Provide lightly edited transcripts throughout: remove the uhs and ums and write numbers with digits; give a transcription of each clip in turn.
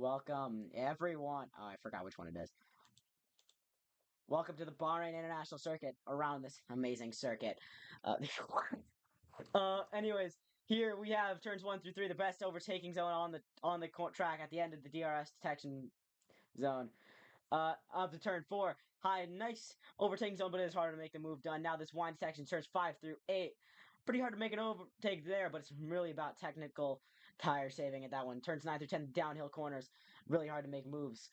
Welcome, everyone. Oh, I forgot which one it is. Welcome to the Bahrain International Circuit around this amazing circuit. Uh, anyways, here we have turns 1 through 3, the best overtaking zone on the track at the end of the DRS detection zone. Up to turn 4, high, nice overtaking zone, but it is harder to make the move done. Now this wind detection, turns 5 through 8. Pretty hard to make an overtake there, but it's really about technical tire saving at that one. Turns 9 through 10, downhill corners, really hard to make moves.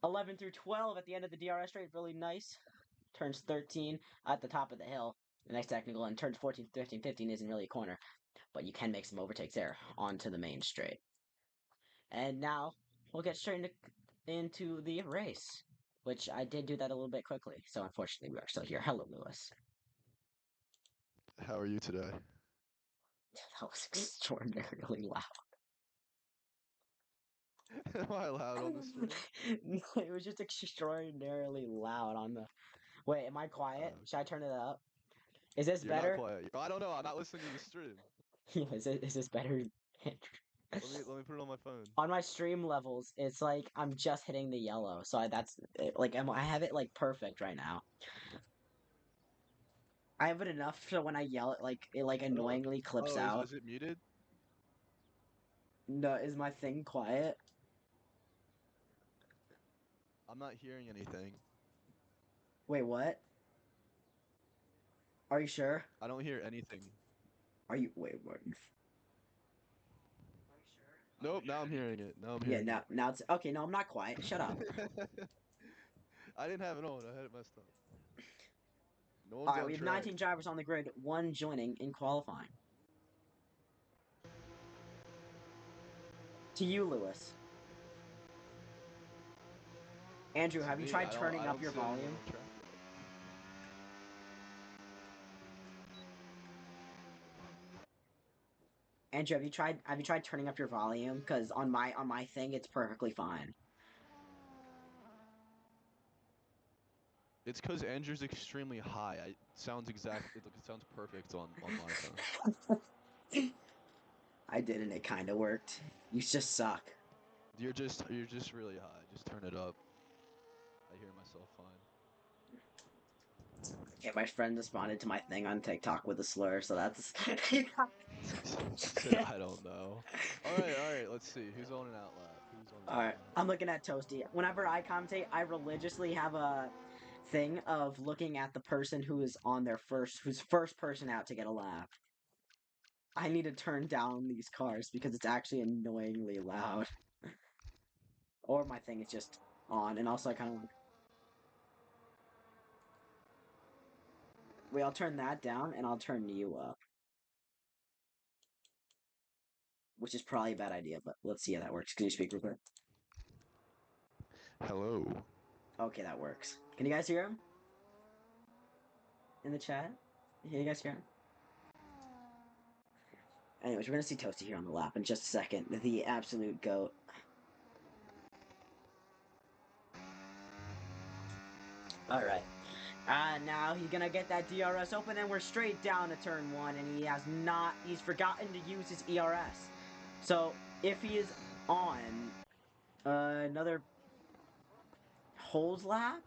11 through 12 at the end of the DRS straight, really nice. Turns 13 at the top of the hill, nice technical, and turns 14, 15, 15 isn't really a corner, but you can make some overtakes there onto the main straight. And now we'll get straight into the race, which I did do that a little bit quickly, so unfortunately we are still here. Hello, Lewis. How are you today? That was extraordinarily loud. Am I loud on the stream? No, it was just extraordinarily loud on the. Wait, am I quiet? Should I turn it up? Is this You're not better? quiet. I don't know. I'm not listening to the stream. Yeah, is this better? Let me put it on my phone. On my stream levels, it's like I'm just hitting the yellow, so that's like I have it like perfect right now. I have it enough so when I yell it like annoyingly clips Oh, out. is it muted? No, is my thing quiet? I'm not hearing anything. Wait, what? Are you sure? I don't hear anything. Are you wait, what? Nope. Now I'm hearing it. Now I'm Yeah, hearing now it's okay. No, I'm not quiet. Shut up. it. I didn't have it on. I had it messed up. No All one's right, on we have track. 19 drivers on the grid, one joining in qualifying. To you, Lewis. Andrew, To have you me, tried I don't. I turning up don't your see anyone volume? on track yet. Andrew, have you tried turning up your volume? Because on my thing, it's perfectly fine. It's because Andrew's extremely high. It sounds exact. It sounds perfect on my phone. I did, and it kind of worked. You just suck. You're just really high. Just turn it up. I hear myself fine. Okay, my friend responded to my thing on TikTok with a slur, so that's. She said, I don't know. All right, let's see. Who's on an out lap? Who's on an out Alright, lap? I'm looking at Toasty. Whenever I commentate, I religiously have a thing of looking at the person who is on who's first person out to get a lap. I need to turn down these cars because it's actually annoyingly loud. Or my thing is just on, and also I kind of want. Wait, I'll turn that down, and I'll turn you up. Which is probably a bad idea, but let's see how that works. Can you speak real quick? Hello. Okay, that works. Can you guys hear him? In the chat? Can you guys hear him? Anyways, we're gonna see Toasty here on the lap in just a second. The absolute GOAT. Alright. Now he's gonna get that DRS open, and we're straight down to turn 1, and he's forgotten to use his ERS. So, if he is on another Holes lap?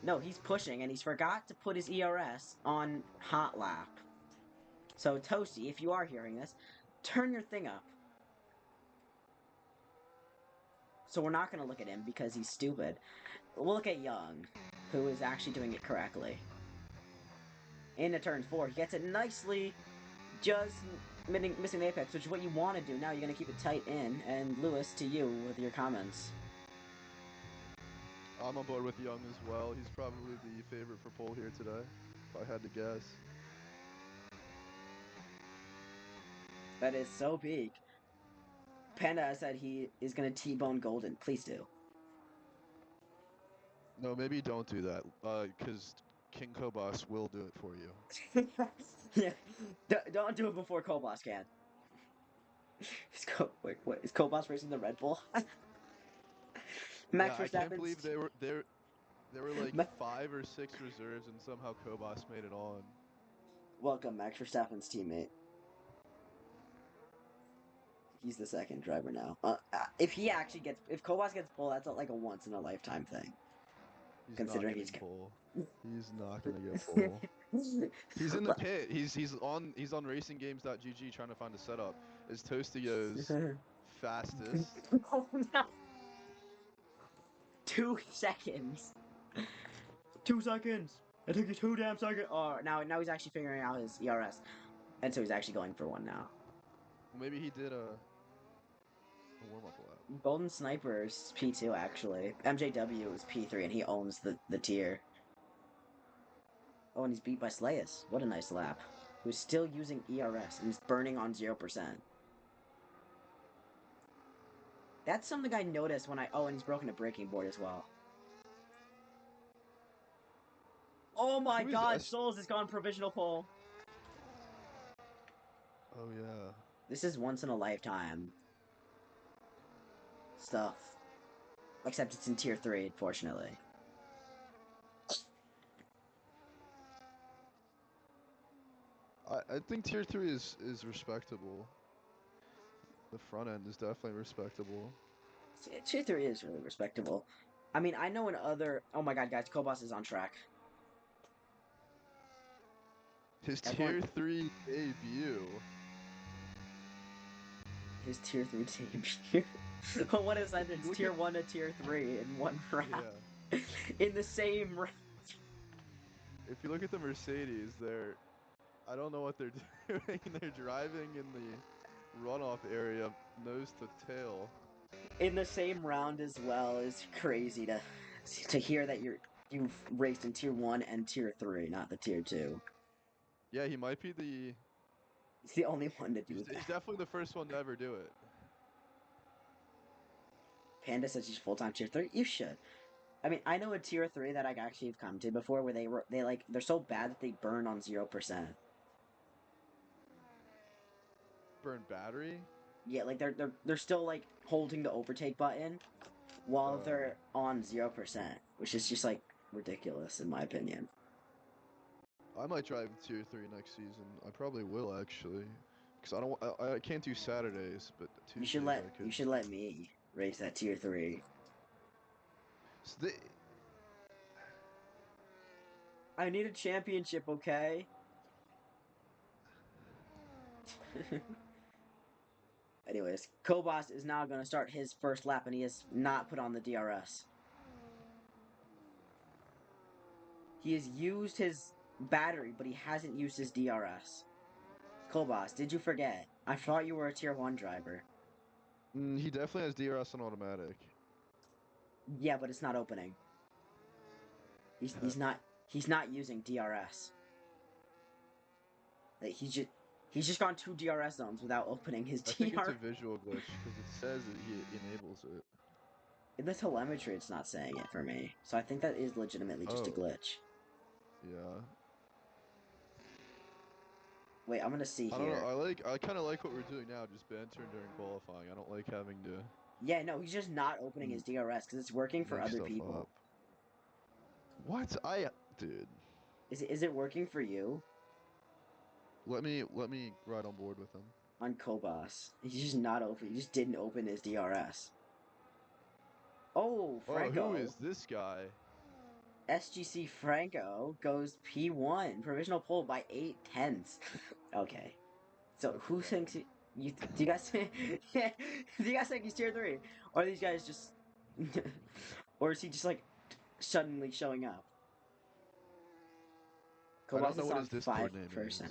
No, he's pushing, and he's forgot to put his ERS on hot lap. So, Toasty, if you are hearing this, turn your thing up. So we're not gonna look at him because he's stupid. We'll look at Young, who is actually doing it correctly. Into turn 4, he gets it nicely, just missing the apex, which is what you want to do. Now you're going to keep it tight in, and Lewis, to you with your comments. I'm on board with Young as well. He's probably the favorite for pole here today, if I had to guess. That is so peak. Panda said he is going to T-bone Golden. Please do. No, maybe don't do that, because King Kobos will do it for you. Yeah, don't do it before Kobos can. Wait, what? Is Kobos racing the Red Bull? Max Yeah, I can't Verstappen's. believe there were like Ma 5 or 6 reserves and somehow Kobos made it on. Welcome, Max Verstappen's teammate. He's the second driver now. If Kobas gets pole, that's like a once in a lifetime thing. He's not Considering getting he's pole. He's not gonna get pole. He's in the pit. He's on racinggames.gg trying to find a setup. As Toasty goes fastest. Oh no! 2 seconds. 2 seconds. It took you 2 damn seconds. Oh, now he's actually figuring out his ERS, and so he's actually going for one now. Well, maybe he did a warm-up lap. Golden Sniper is P2 actually. MJW is P3, and he owns the tier. Oh, and he's beat by Slayus. What a nice lap. Who's still using ERS and he's burning on 0%. That's something I noticed when oh, and he's broken a braking board as well. Oh my god, Solz has gone provisional pole. Oh yeah. This is once in a lifetime stuff. Except it's in tier 3, unfortunately. I think tier 3 is respectable. The front end is definitely respectable. Tier 3 is really respectable. I mean, I know in other... Oh my god, guys, Kobas is on track. His tier 3 debut. His tier 3 debut. What is that? It's tier 1 to tier 3 in one round. Yeah. In the same round. If you look at the Mercedes, I don't know what they're doing. They're driving in the runoff area, nose to tail. In the same round as well is crazy to hear that you've raced in tier 1 and tier 3, not the tier 2. Yeah, he might be the... He's the only one to do that. He's definitely the first one to ever do it. Panda says he's full-time tier 3. You should. I mean, I know a tier 3 that I actually have come to before where they're so bad that they burn on 0%. Burn battery? Yeah, like they're still like holding the overtake button while they're on 0%, which is just like ridiculous in my opinion. I might drive tier 3 next season. I probably will actually. Cause I can't do Saturdays, but Tuesdays I could. You should let me race that tier 3. So I need a championship, okay? Anyways, Kobas is now going to start his first lap, and he has not put on the DRS. He has used his battery, but he hasn't used his DRS. Kobas, did you forget? I thought you were a tier 1 driver. he definitely has DRS on automatic. Yeah, but it's not opening. He's not using DRS. Like he's just gone 2 DRS zones without opening his DRS. I think it's a visual glitch because it says that he enables it. In the telemetry, it's not saying it for me, so I think that is legitimately just a glitch. Yeah. Wait, I'm gonna see here. I don't know. I kind of like what we're doing now, just banter during qualifying. I don't like having to. Yeah, no, he's just not opening his DRS because it's working for other people. Up. What? Dude. Is it working for you? Let me ride on board with him. On Kobas, he's just not open. He just didn't open his DRS. Oh, Franco. Oh, who is this guy? SGC Franco goes P1 provisional pole by 8/10. Okay, so That's who thinks do you guys do you guys think he's tier 3, or are these guys just or is he just like suddenly showing up? Kobas is on 5%.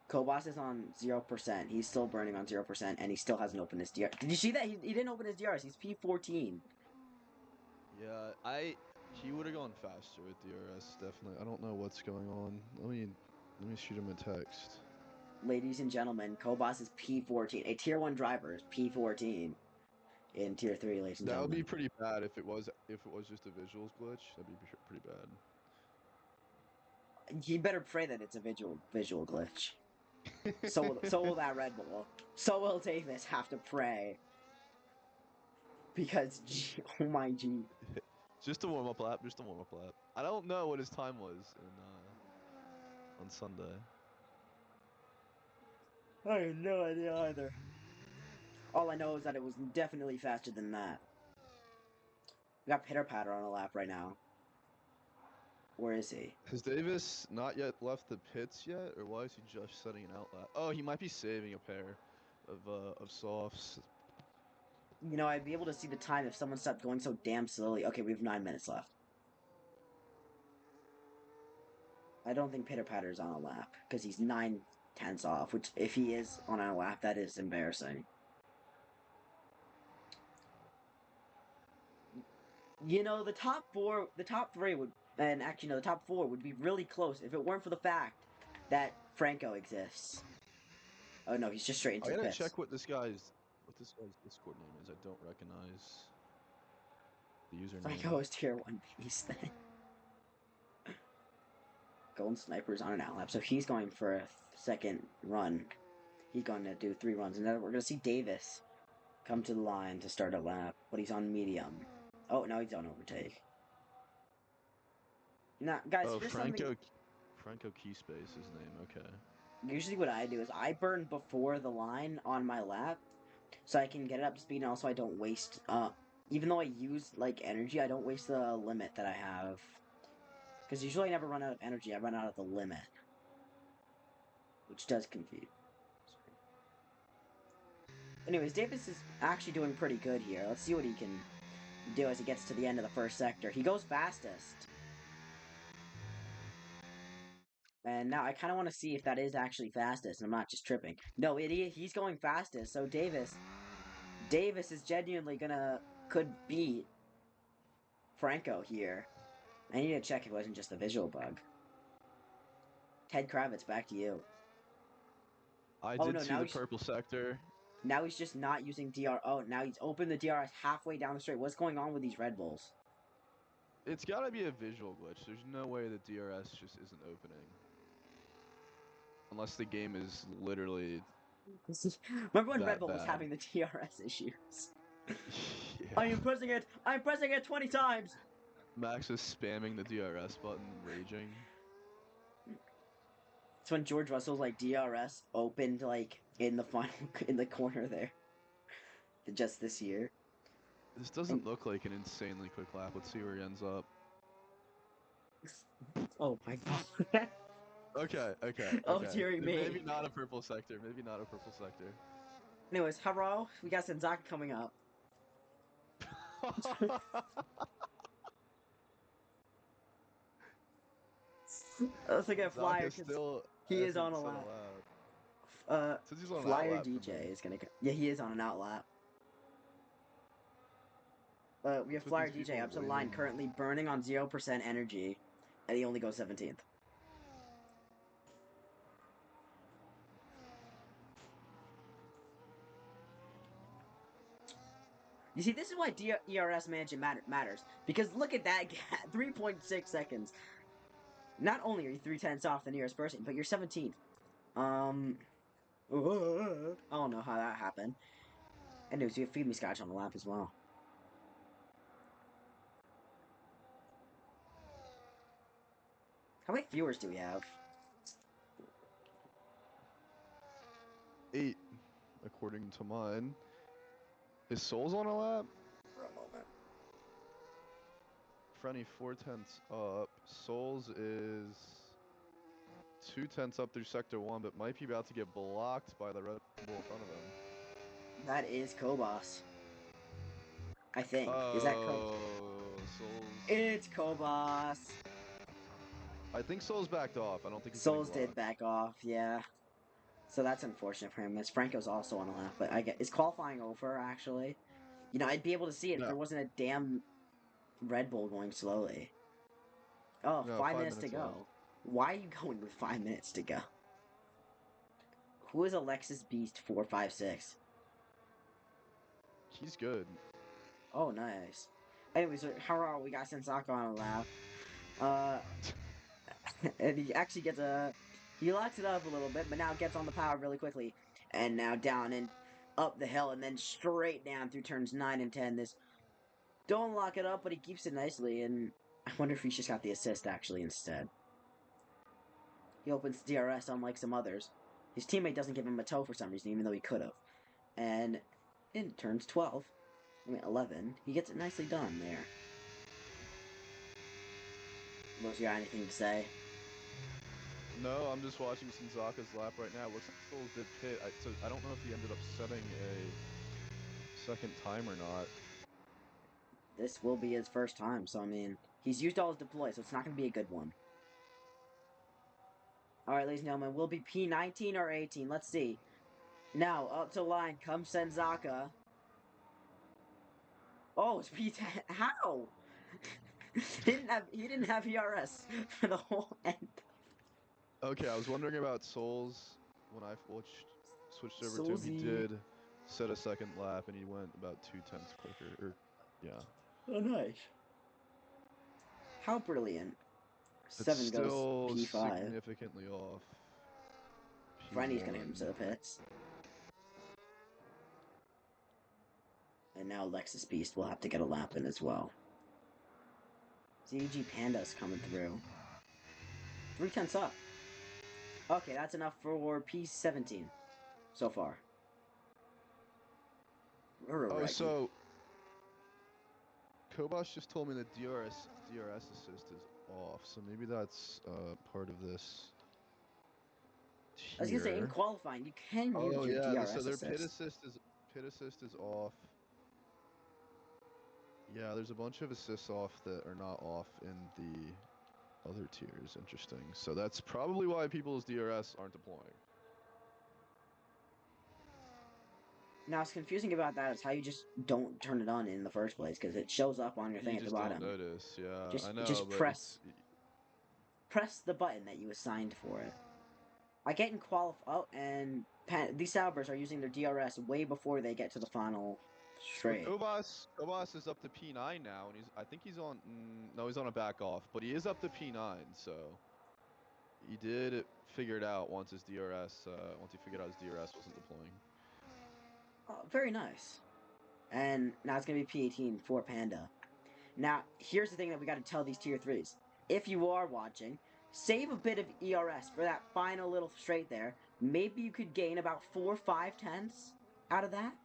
Kobas is on 0%. He's still burning on 0%, and he still hasn't opened his DRS. Did you see that? He didn't open his DRS. He's P14. Yeah, he would have gone faster with DRS, definitely. I don't know what's going on. Let me shoot him a text. Ladies and gentlemen, Kobas is P14. A tier 1 driver is P14 in tier 3, ladies and gentlemen. That would be pretty bad if it was just a visuals glitch. That'd be pretty bad. You better pray that it's a visual glitch. So will that Red Bull. So will Davis have to pray. Because, oh my G. Just a warm-up lap. I don't know what his time was on Sunday. I have no idea either. All I know is that it was definitely faster than that. We got Pitter Patter on a lap right now. Where is he? Has Davis not yet left the pits yet, or why is he just setting an outlet? Oh, he might be saving a pair of softs. You know, I'd be able to see the time if someone stopped going so damn slowly. Okay, we have 9 minutes left. I don't think Pitter Patter's on a lap because he's 9 tenths off. Which, if he is on a lap, that is embarrassing. You know, the top three would, and actually, no, the top four would be really close if it weren't for the fact that Franco exists. Oh no, he's just straight into I the gotta pits. check what this guy's Discord name is. I don't recognize the username. Franco is tier 1 beast then. Golden Sniper's on an outlap, so he's going for a second run. He's going to do 3 runs, and then we're going to see Davis come to the line to start a lap, but he's on medium. Oh, now he's on overtake. Now, guys, Oh, here's something. Franco Keyspace is his name. Okay. Usually, what I do is I burn before the line on my lap, so I can get it up to speed, and also I don't waste. Even though I use like energy, I don't waste the limit that I have. Because usually I never run out of energy, I run out of the limit. Which does confuse. Anyways, Davis is actually doing pretty good here. Let's see what he can do as he gets to the end of the first sector. He goes fastest. And now I kind of want to see if that is actually fastest, and I'm not just tripping. No, he's going fastest, so Davis is genuinely could beat Franco here. I need to check if it wasn't just a visual bug. Ted Kravitz, back to you. I Oh did no, see the purple sector. now he's just not using DR. Oh, now he's opened the DRS halfway down the straight. What's going on with these Red Bulls? It's gotta be a visual glitch. There's no way the DRS just isn't opening. Unless the game is literally Remember when Red that Bull was bad. having the DRS issues? Yeah. I am pressing it. I'm pressing it 20 times. Max is spamming the DRS button, raging. It's when George Russell's like DRS opened like in the final in the corner there. Just this year. This And doesn't look like an insanely quick lap. Let's see where he ends up. oh my god. Okay. Oh dearie me. Maybe not a purple sector. Maybe not a purple sector. Anyways, hello. We got Senzaka coming up. Let's look at Flyer Zaka because still he is on hasn't a set lap. a lap. Since he's on an Flyer outlap for DJ me. is gonna. Yeah, he is on an outlap. We have What's with Flyer these DJ people up to the line, waiting? currently burning on 0% energy, and he only goes 17th. You see, this is why ERS management matters. Because look at that gap, 3.6 seconds. Not only are you 3 tenths off the nearest person, but you're 17th. I don't know how that happened. And there's a Feed Me Scotch on the lap as well. How many viewers do we have? 8, according to mine. Is Solz on a lap? For a moment. Frenny 4 tenths up. Solz is 2 tenths up through sector 1, but might be about to get blocked by the Red Bull in front of him. That is Kobos. I think. Is that Kobos? Oh, Solz. It's Kobos. I think Solz backed off. I don't think he's getting Souls did blocked. back off, yeah. So that's unfortunate for him. As Franco's also on a lap, but I get is qualifying over actually. You know, I'd be able to see it if there No, wasn't a damn Red Bull going slowly. Oh, no, 5 5 minutes to minutes left. go. Why are you going with 5 minutes to go? Who is Alexis Beast 456? He's good. Oh, nice. Anyways, how are we got Sensaka on a lap? Uh, and he actually gets he locks it up a little bit, but now gets on the power really quickly, and now down and up the hill, and then straight down through turns 9 and 10. This don't lock it up, but he keeps it nicely, and I wonder if he's just got the assist actually instead. He opens DRS unlike some others. His teammate doesn't give him a toe for some reason, even though he could have. And And turns 12. I mean, 11. He gets it nicely done there. Looks, you got anything to say? No, I'm just watching Senzaka's lap right now. Looks like Solz did pit. So I don't know if he ended up setting a second time or not. This will be his first time, so I mean, he's used all his deploys, so it's not going to be a good one. Alright, ladies and gentlemen, will be P19 or 18? Let's see. Now, up to line comes Senzaka. Oh, it's P10. How? he didn't have ERS for the whole end. Okay, I was wondering about Solz when I switched over to him. He Solzy. did set a second lap and he went about 2/10 quicker. Yeah. Oh, nice. How brilliant. It's 7 goes still P5. significantly off. Frenny's gonna P1. come to the pits. And now Lexus Beast will have to get a lap in as well. ZG Panda's coming through. 3/10 up. Okay, that's enough for P17 so far. Oh, so Kobash just told me that DRS assist is off, so maybe that's part of this I was gonna say, in tier. qualifying, you can use Oh your yeah, DRS so their assist. pit assist is off. Yeah, there's a bunch of assists off that are not off in the other tiers. Interesting. So that's probably why people's DRS aren't deploying. Now, what's confusing about that is how you just don't turn it on in the first place, because it shows up on your thing You at the just don't bottom. notice. Yeah, Just I know, just but press the button that you assigned for it. I get in oh, and these Salvers are using their DRS way before they get to the final so straight. Kobas is up to P9 now, and I think he's on. No, he's on a back off, but he is up to P9. So he did figure it out once his DRS. Once he figured out his DRS wasn't deploying. Oh, very nice. And now it's gonna be P18 for Panda. Now, here's the thing that we got to tell these tier 3s. If you are watching, save a bit of ERS for that final little straight there. Maybe you could gain about 4-5 tenths out of that.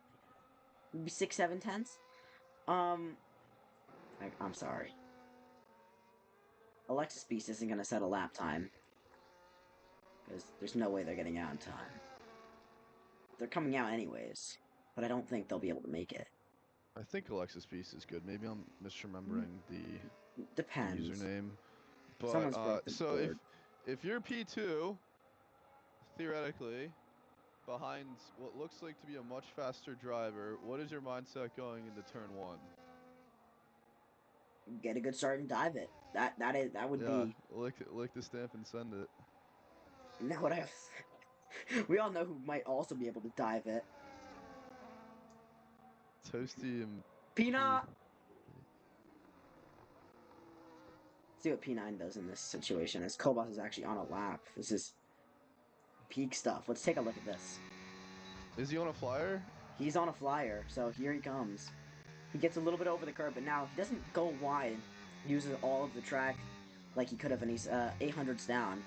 Maybe 6-7 tenths. I'm sorry. Alexis Beast isn't going to set a lap time. Because there's no way they're getting out in time. They're coming out anyways. But I don't think they'll be able to make it. I think Alexis Beast is good. Maybe I'm misremembering the Depends. username. But Someone's broke the so board. if you're P2, theoretically, behind what looks like to be a much faster driver, what is your mindset going into turn 1? Get a good start and dive it. That would Yeah, be. lick the stamp and send it. Now what I have. We all know who might also be able to dive it. Toasty and Peanut! See what P9 does in this situation, as Kobos is actually on a lap. This is peak stuff. Let's take a look at this. Is he on a flyer? He's on a flyer, so here he comes. He gets a little bit over the curb, but now he doesn't go wide. Uses all of the track like he could have, and he's 800s down.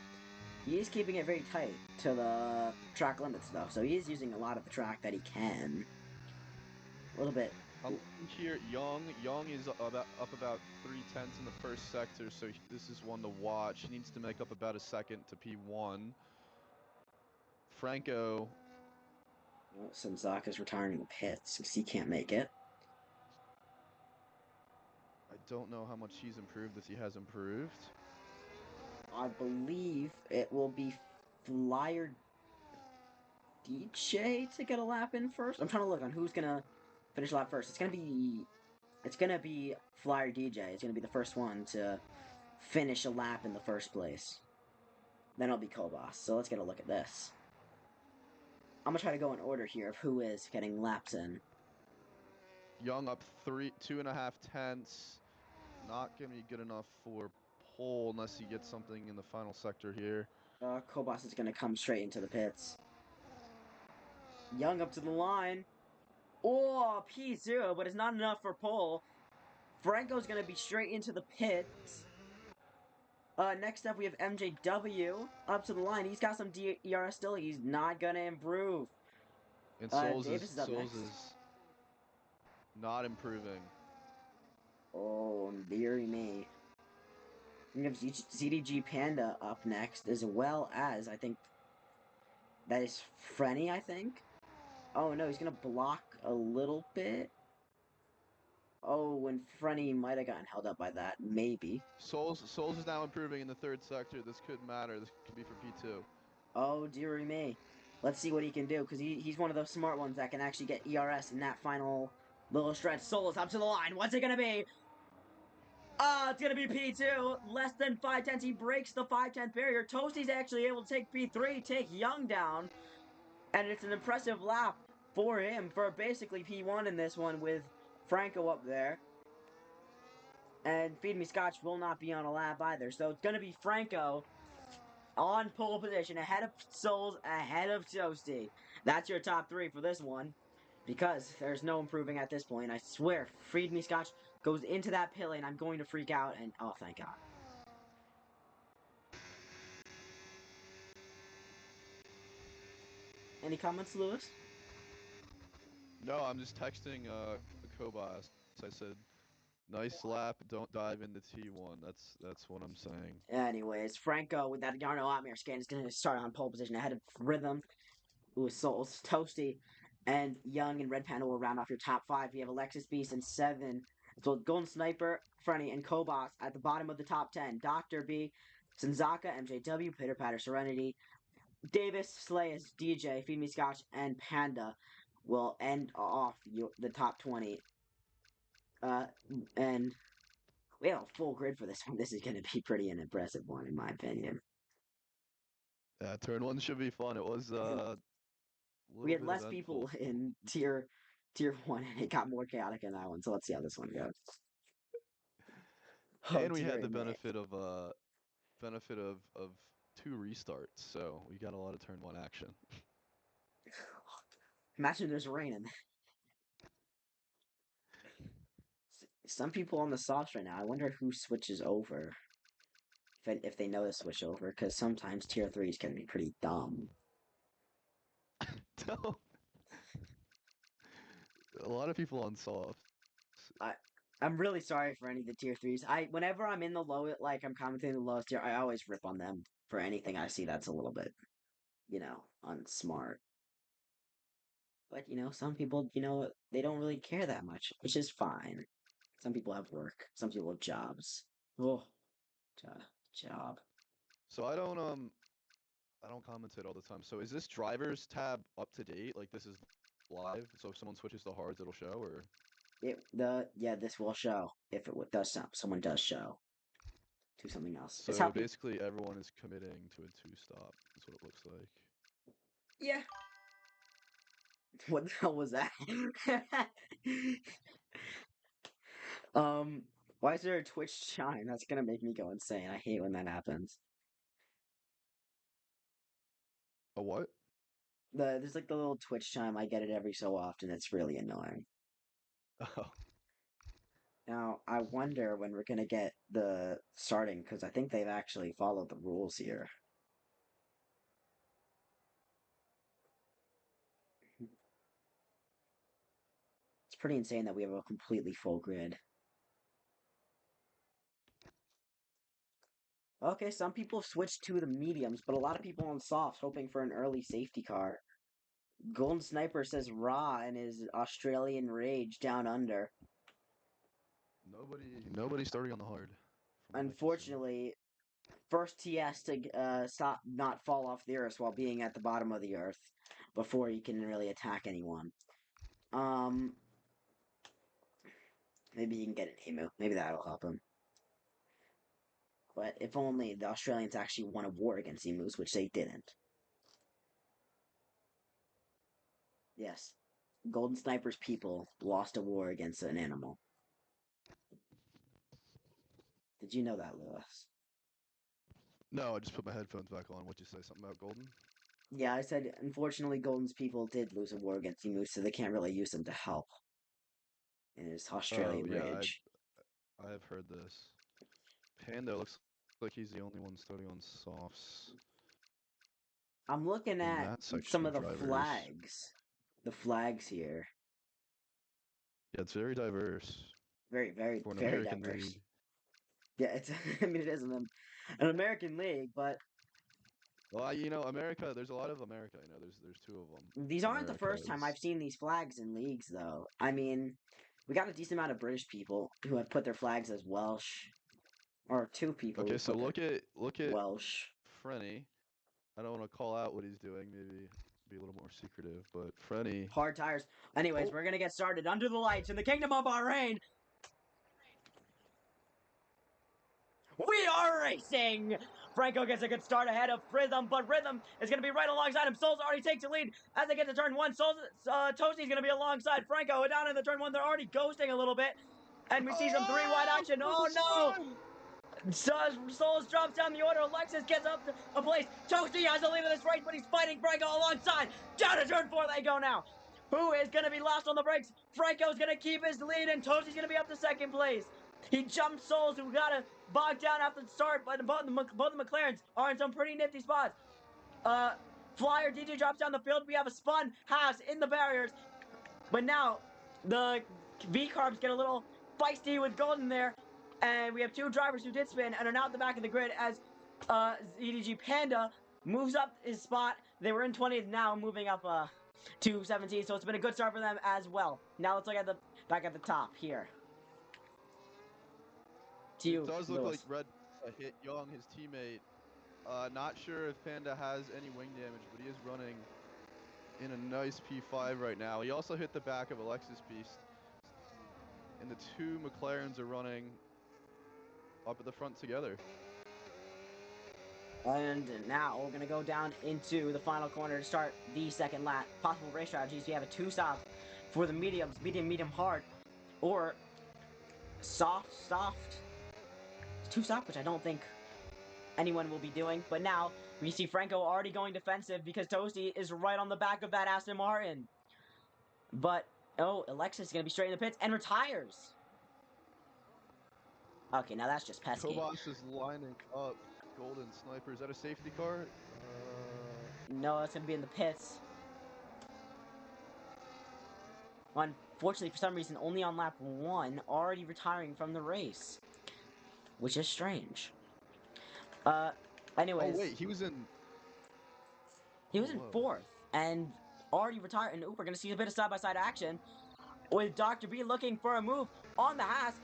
He is keeping it very tight to the track limit stuff, so he is using a lot of the track that he can. A little bit. Here, Young is up about 3/10 in the first sector, so this is one to watch. He needs to make up about a second to P1. Franco. Well, Senzaka's retiring the pits because he can't make it. I don't know how much he's improved, if he has improved. I believe it will be Flyer DJ to get a lap in first. I'm trying to look on who's gonna finish lap first. It's gonna be Flyer DJ. It's gonna be the first one to finish a lap in the first place. Then it'll be Kobos. So let's get a look at this. I'm gonna try to go in order here of who is getting laps in. Young up 2.5 tenths. Not gonna be good enough for pole unless he gets something in the final sector here. Kobos is gonna come straight into the pits. Young up to the line. Oh, P0, but it's not enough for pole. Franco's gonna be straight into the pits. Next up we have MJW up to the line. He's got some ERS still. He's not gonna improve. And Davis is up next. Not improving. Oh, dearie me. We have ZDG Panda up next, as well as, I think, that is Frenny, I think? Oh, no, he's gonna block a little bit. Oh, and Frenny might have gotten held up by that. Maybe. Solz is now improving in the third sector. This could matter. This could be for P2. Oh, dearie me. Let's see what he can do, because he's one of those smart ones that can actually get ERS in that final little stretch. Solz up to the line. What's it gonna be? It's gonna be P2. Less than 5/10. He breaks the 5/10 barrier. Toasty's actually able to take P3, take Young down. And it's an impressive lap for him for basically P1 in this one with Franco up there. And Feed Me Scotch will not be on a lap either. So it's gonna be Franco on pole position, ahead of Solz, ahead of Toasty. That's your top three for this one. Because there's no improving at this point. I swear, Feed Me Scotch goes into that pit lane. I'm going to freak out, and oh, thank God. Any comments, Lewis? No, I'm just texting Kobas. I said, nice lap. Don't dive into T1. That's what I'm saying. Anyways, Franco with that Yarno Otmir scan is going to start on pole position ahead of Rhythm, who is Solz, Toasty, and Young and Red Panda will round off your top five. We have Alexis Beast and 7. So Golden Sniper, Frenny, and Kobas at the bottom of the top 10. Dr. B, Sanzaka, MJW, Pitter Patter, Serenity, Davis, Slay as DJ, Feed Me Scotch, and Panda will end off the top 20. And we have a full grid for this one. This is going to be pretty an impressive one, in my opinion. Yeah, turn 1 should be fun. It was a We little had bit less eventful. people in tier 1, and it got more chaotic in that one. So let's see how this one goes. Oh And we had dear the me! benefit of 2 restarts, so we got a lot of turn 1 action. Imagine there's rain and some people on the softs right now. I wonder who switches over. If they know to switch over, because sometimes tier 3s can be pretty dumb. No, a lot of people on softs. I I'm really sorry for any of the tier 3s. Whenever I'm in the low, like I'm commenting the lowest tier, I always rip on them for anything I see that's a little bit, unsmart. But some people, they don't really care that much, which is fine. Some people have work. Some people have jobs. Oh, job. So I don't commentate all the time. So is this drivers tab up to date? Like this is live? So if someone switches to hards, it'll show, or This will show if it does someone does show to something else. It's how so people. basically everyone is committing to a 2-stop. That's what it looks like. Yeah. What the hell was that? um, why is there a Twitch chime? That's gonna make me go insane. I hate when that happens. A what? There's like the little Twitch chime. I get it every so often. It's really annoying. Oh, Now, I wonder when we're gonna get the starting, because I think they've actually followed the rules here. It's pretty insane that we have a completely full grid. Okay, some people have switched to the mediums, but a lot of people on softs hoping for an early safety car. Golden Sniper says raw and his Australian rage down under. nobody starting on the hard, from what I can see. Unfortunately, first TS to stop not fall off the earth while being at the bottom of the earth before he can really attack anyone. Um, Maybe he can get an emu. Maybe that'll help him. But if only the Australians actually won a war against emus, which they didn't. Yes, Golden Sniper's people lost a war against an animal. Did you know that, Lewis? No, I just put my headphones back on. What'd you say? Something about Golden? Yeah, I said, unfortunately, Golden's people did lose a war against emus, so they can't really use them to help in his Oh Australian yeah, rage. I've heard this. Panda looks like he's the only one starting on softs I'm looking in at that section some of of the drivers. flags. The flags here. Yeah, it's very diverse Very, very, for an very American diverse. league. Yeah, it's. I mean, it is an American league, but Well, America. There's a lot of America. There's two of them. these aren't the first time Americas. I've seen these flags in leagues, though. I mean, we got a decent amount of British people who have put their flags as Welsh, or two people who Okay, have so put their look at Welsh. Frenny. I don't want to call out what he's doing. Maybe be a little more secretive, but Frenny. Hard tires. Anyways, Oh, we're gonna get started under the lights in the Kingdom of Bahrain. We are racing! Franco gets a good start ahead of Rhythm, but Rhythm is going to be right alongside him. Solz already takes the lead as they get to turn one. Toasty's going to be alongside Franco. Down in the turn one, they're already ghosting a little bit. And we see some three wide action. for the Oh no! spin! Solz drops down the order. Alexis gets up to a place. Toasty has the lead of this race, but he's fighting Franco alongside. Down to turn four they go now. Who is going to be last on the brakes? Franco's going to keep his lead, and Toasty's going to be up to second place. He jumped Solz, who got to bog down after the start, but both the McLarens are in some pretty nifty spots. Flyer DJ drops down the field. We have a spun Haas in the barriers, but now the V-Carbs get a little feisty with Golden there, and we have two drivers who did spin and are now at the back of the grid as ZDG Panda moves up his spot. They were in 20th, now moving up to 17, so it's been a good start for them as well. Now let's look at the back at the top here. To you, It does look Lewis. like Red hit Young, his teammate. Not sure if Panda has any wing damage, but he is running in a nice P5 right now. He also hit the back of Alexis Beast. And the two McLarens are running up at the front together. And now we're going to go down into the final corner to start the second lap. Possible race strategies. We have a two stop for the mediums, medium, hard, or soft. Two stop, which I don't think anyone will be doing. But now we see Franco already going defensive because Toasty is right on the back of that Aston Martin. But, oh, Alexis is going to be straight in the pits and retires. Okay, now that's just pesky. Kobach is lining up Golden Sniper. Is that a safety car? No, that's going to be in the pits. Unfortunately, for some reason, only on lap 1, already retiring from the race. Which is strange. Anyways. Oh, wait, he was in... He was in 4th, and already retired, and we're going to see a bit of side-by-side action, with Dr. B looking for a move on the Haas.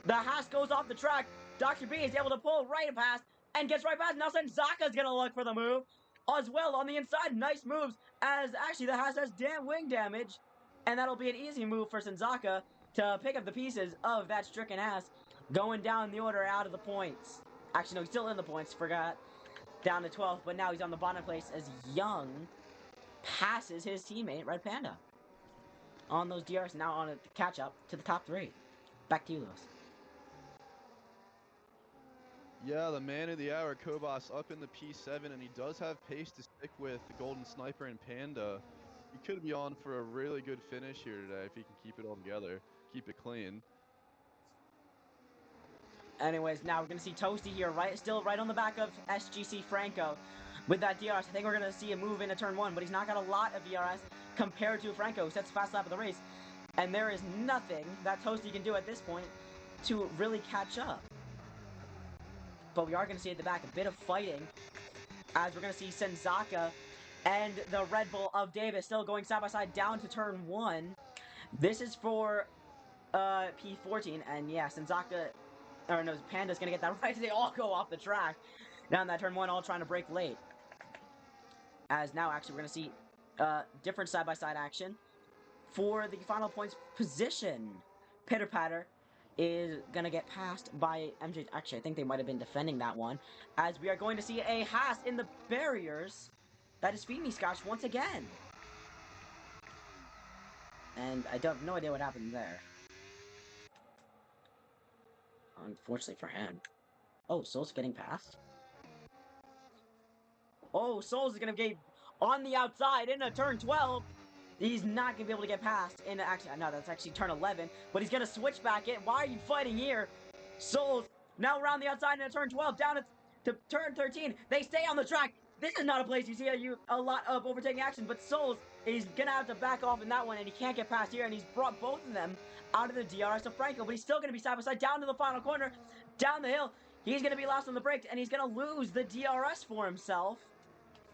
The Haas goes off the track. Dr. B is able to pull right past, and gets right past. Now Senzaka's going to look for the move, as well on the inside. Nice moves, as actually the Haas has damn wing damage, and that'll be an easy move for Senzaka to pick up the pieces of that stricken Haas, going down the order out of the points. Actually, no, he's still in the points, forgot. Down to 12th, but now he's on the bottom place as Young passes his teammate, Red Panda. On those DRs, now on a catch-up to the top 3. Back to you, Lewis. Yeah, the man of the hour, Kobach, up in the P7, and he does have pace to stick with the Golden Sniper and Panda. He could be on for a really good finish here today if he can keep it all together, keep it clean. Anyways, now we're going to see Toasty here, still right on the back of SGC Franco. With that DRS, I think we're going to see a move into turn 1, but he's not got a lot of DRS compared to Franco, who sets the fast lap of the race. And there is nothing that Toasty can do at this point to really catch up. But we are going to see at the back a bit of fighting, as we're going to see Senzaka and the Red Bull of Davis still going side by side down to turn 1. This is for P14, and yeah, Senzaka, or no, Panda's going to get that right. They all go off the track down that turn 1, all trying to break late. As now, actually, we're going to see different side by side action for the final points position. Pitter Patter is going to get passed by MJ. Actually, I think they might have been defending that one. As we are going to see a Haas in the barriers. That is Feed Me Scotch once again. And I have no idea what happened there. Unfortunately for him. Oh, Solz getting past? Oh, Solz is going to get on the outside into turn 12. He's not going to be able to get past. And actually, no, that's actually turn 11. But he's going to switch back in. Why are you fighting here? Solz now around the outside into turn 12. Down to turn 13. They stay on the track. This is not a place you see a lot of overtaking action, but Solz is gonna have to back off in that one, and he can't get past here, and he's brought both of them out of the DRS of Franco, but he's still gonna be side by side down to the final corner, down the hill. He's gonna be last on the brakes, and he's gonna lose the DRS for himself.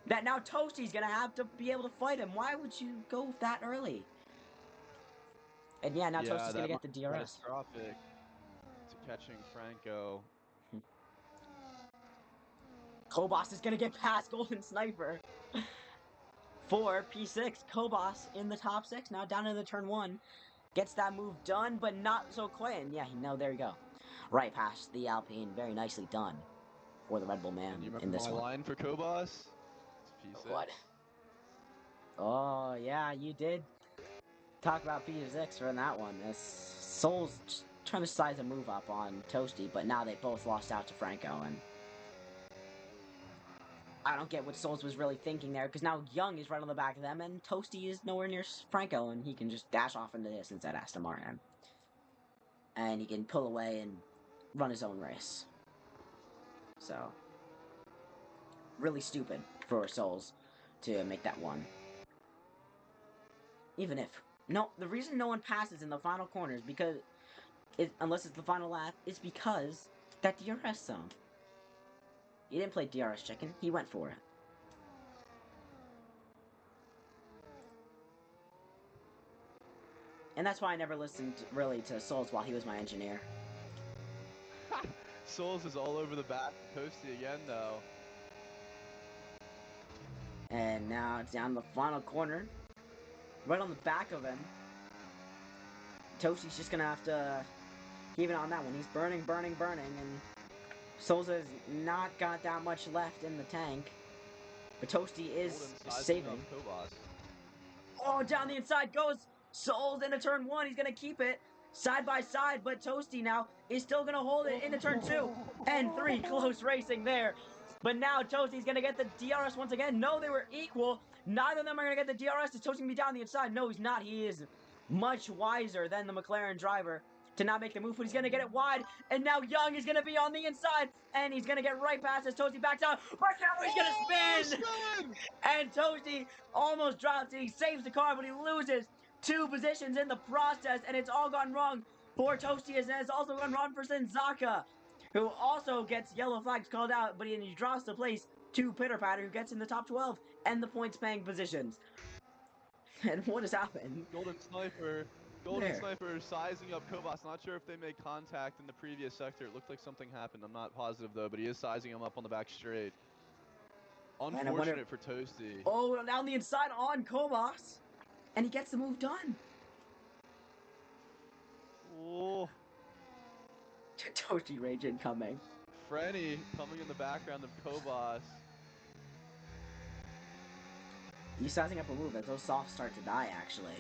That now Toasty's gonna have to be able to fight him. Why would you go that early? And yeah, now Toasty's gonna get the DRS. Catastrophic to catching Franco. Kobas is gonna get past Golden Sniper. For P6, Kobas in the top 6, now down into turn 1. Gets that move done, but not so quick. And yeah, no, there you go. Right past the Alpine, very nicely done for the Red Bull man And you in remember this my one. line for Kobas? It's P6. What? Oh, yeah, you did talk about P6 for that one. Solz trying to size a move up on Toasty, but now they both lost out to Franco, and I don't get what Solz was really thinking there, because now Young is right on the back of them, and Toasty is nowhere near Franco, and he can just dash off into the distance at Aston Martin. And he can pull away and run his own race. So, really stupid for Solz to make that one. Even if... No, the reason no one passes in the final corner is because... unless it's the final lap, is because that DRS zone. He didn't play DRS chicken, he went for it. And that's why I never listened, really, to Solz while he was my engineer. Solz is all over the back. Toasty again, though. And now it's down the final corner. Right on the back of him. Toasty's just gonna have to keep it on that one. He's burning, and Solz has not got that much left in the tank. But Toasty is saving. Oh, down the inside goes Solz into turn 1. He's gonna keep it side by side, but Toasty now is still gonna hold it into turn 2 and 3. Close racing there. But now Toasty's gonna get the DRS once again. No, they were equal. Neither of them are gonna get the DRS. Is Toasty gonna be down the inside? No, he's not. He is much wiser than the McLaren driver to not make the move, but he's gonna get it wide. And now Young is gonna be on the inside, and he's gonna get right past as Toasty backs out. But now he's gonna spin! And Toasty almost drops it. He saves the car, but he loses 2 positions in the process, and it's all gone wrong for Toasty, and it's also gone wrong for Senzaka, who also gets yellow flags called out, but he drops the place to Pitter Patter, who gets in the top 12 and the points paying positions. And what has happened? Golden Sniper sizing up Kobas. Not sure if they made contact in the previous sector. It looked like something happened. I'm not positive, though, but he is sizing him up on the back straight. Unfortunate for Toasty. Oh, down the inside on Kobas. And he gets the move done. Oh. Toasty rage incoming. Frenny coming in the background of Kobas. He's sizing up a move as those softs start to die, actually.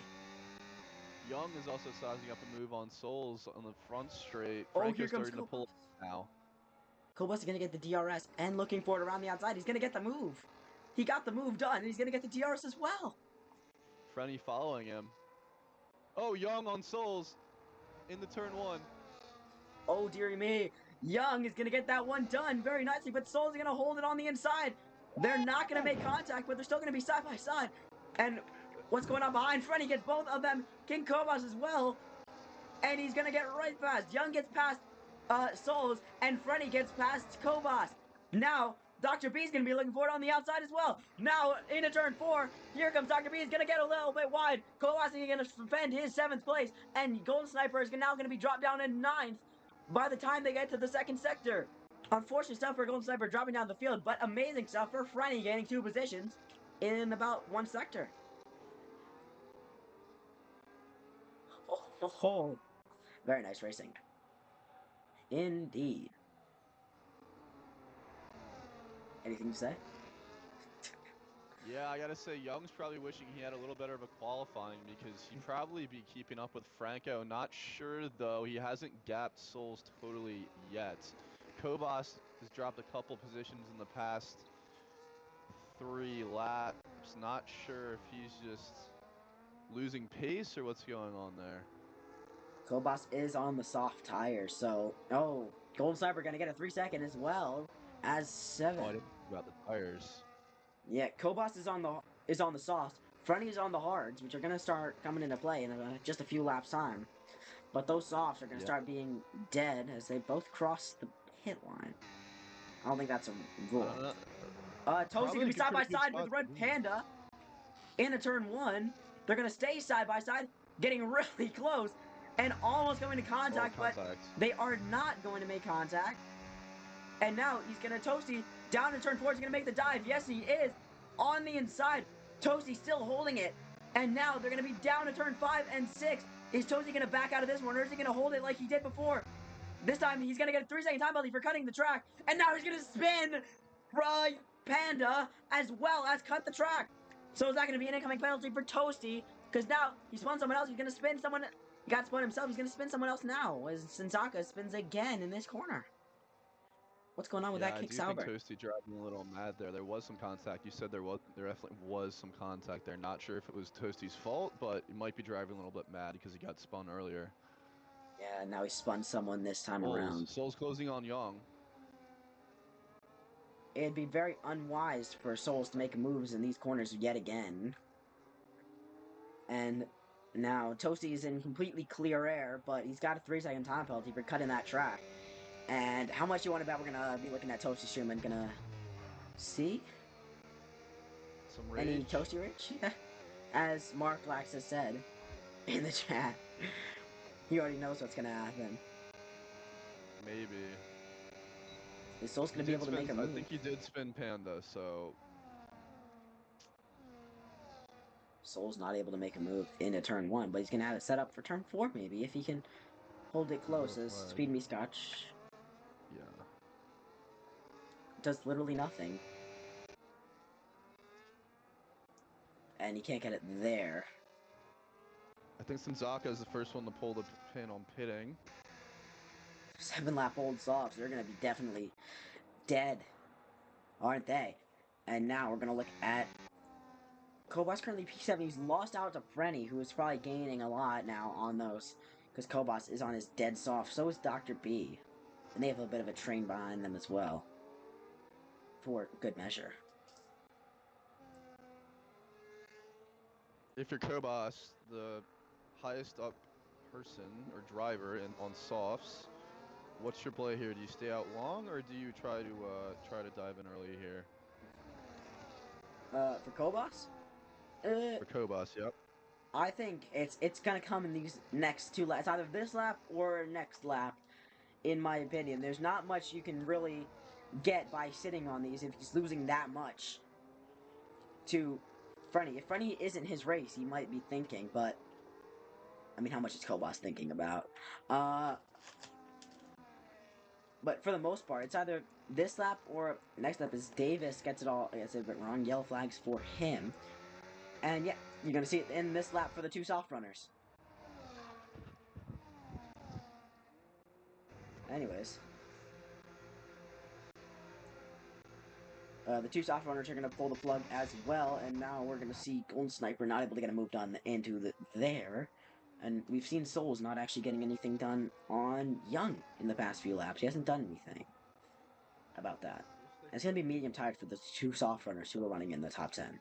Young is also sizing up a move on Solz on the front straight. Oh, here comes starting to pull now. Kobas is going to get the DRS and looking for it around the outside. He's going to get the move. He got the move done, and he's going to get the DRS as well. Frenny following him. Oh, Young on Solz in the turn 1. Oh, dearie me. Young is going to get that one done very nicely, but Solz is going to hold it on the inside. They're not going to make contact, but they're still going to be side by side. And what's going on behind? Frenny gets both of them. King Kobas as well. And he's going to get right past. Young gets past Solz, and Frenny gets past Kobas. Now, Dr. B is going to be looking for it on the outside as well. Now, into turn 4, here comes Dr. B. He's going to get a little bit wide. Kobas is going to defend his 7th place, and Golden Sniper is now going to be dropped down in 9th by the time they get to the 2nd sector. Unfortunate stuff for Golden Sniper dropping down the field, but amazing stuff for Frenny gaining 2 positions in about 1 sector. Oh. Very nice racing. Indeed. Anything to say? Yeah, I gotta say, Young's probably wishing he had a little better of a qualifying because he'd probably be keeping up with Franco. Not sure, though. He hasn't gapped Solz totally yet. Kobas has dropped a couple positions in the past 3 laps. Not sure if he's just losing pace or what's going on there. Kobas is on the soft tires, so... Oh, Golden Sniper gonna get a 3-second as well as 7. Oh, I didn't think about the tires. Yeah, Kobos is on the softs. Frenny is on the hards, which are gonna start coming into play in just a few laps time. But those softs are gonna Yeah. start being dead as they both cross the pit line. I don't think that's a I rule. don't know. Toasty Probably gonna be like a side by pretty good side with spot to Red be. Panda into turn one. They're gonna stay side by side, getting really close and almost coming to Oh, contact, but contact. they are not going to make contact. And now he's gonna Toasty down in turn four. He's gonna make the dive. Yes, he is on the inside. Toasty still holding it. And now they're gonna be down to turn 5 and 6. Is Toasty gonna back out of this one, or is he gonna hold it like he did before? This time he's gonna get a 3-second time penalty for cutting the track. And now he's gonna spin Panda as well as cut the track. So is that gonna be an incoming penalty for Toasty? Because now he spun someone else. He's gonna spin someone. He got spun himself. He's gonna spin someone else now as Sensaka spins again in this corner. What's going on with Yeah, that I kick, do think Sauber? Toasty driving a little mad there. There was some contact. You said there definitely was some contact there. Not sure if it was Toasty's fault, but he might be driving a little bit mad because he got spun earlier. Yeah, now he spun someone this time around. Solz closing on Young. It'd be very unwise for Solz to make moves in these corners yet again. And now Toasty is in completely clear air, but he's got a 3-second time penalty for cutting that track. And how much you want to bet we're gonna be looking at Toasty stream and gonna see Some rage. any Toasty rage? As Mark Lax has said in the chat, he already knows what's gonna happen. Maybe. Is Solz gonna be able to make a move? I think he did spin Panda, so Sol's not able to make a move into turn one, but he's gonna have it set up for turn four maybe if he can hold it close as Speed Me Scotch yeah. does literally nothing. And he can't get it there. I think Senzaka is the first one to pull the pin on pitting. 7-lap old softs, they're gonna be definitely dead, aren't they? And now we're gonna look at Kobos currently P7. He's lost out to Frenny, who is probably gaining a lot now on those, because Kobos is on his dead soft. So is Dr. B. And they have a bit of a train behind them as well. For good measure. If you're Kobos, the highest up person or driver on softs, what's your play here? Do you stay out long or do you try to dive in early here? For Kobos? For Kobos, yep. I think it's gonna come in these next two laps. It's either this lap or next lap, in my opinion. There's not much you can really get by sitting on these if he's losing that much to Frenny. If Frenny isn't his race, he might be thinking, but I mean, how much is Kobos thinking about? But for the most part, it's either this lap or next lap as Davis gets it all. I guess a bit wrong. Yellow flags for him, and yeah, you're gonna see it in this lap for the two soft runners. Anyways. The two soft runners are going to pull the plug as well, and now we're going to see Golden Sniper not able to get a move done into there. And we've seen Solz not actually getting anything done on Young in the past few laps. He hasn't done anything about that. And it's going to be medium tired for the two soft runners who are running in the top 10.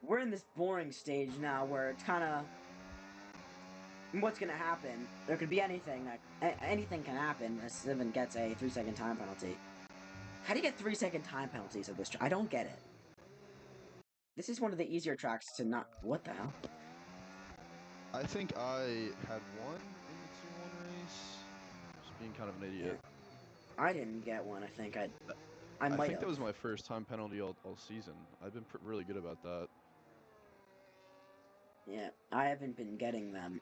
We're in this boring stage now where it's kind of what's going to happen. There could be anything anything can happen as Sivan gets a 3-second time penalty. How do you get 3-second time penalties at this track? I don't get it. This is one of the easier tracks to not. What the hell? I think I had one in the 2-1 race. Just being kind of an idiot. Yeah. I didn't get one. I think I might think have. that was my first time penalty all season. I've been really good about that. Yeah, I haven't been getting them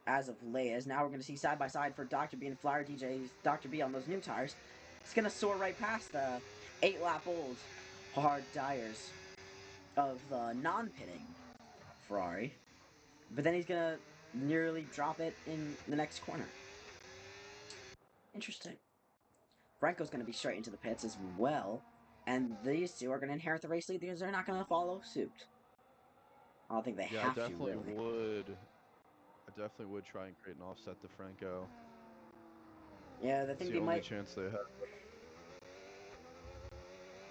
as of late. As now we're going to see side by side for Dr. B and Flower DJ's Dr. B on those new tires. It's going to soar right past the 8-lap old hard tires of the non-pitting Ferrari. But then he's going to nearly drop it in the next corner. Interesting. Franco's going to be straight into the pits as well. And these two are going to inherit the race lead because they're not going to follow suit. I don't think they have to, really. I definitely would try and create an offset to Franco. Yeah, I think it's they the only might. chance they have.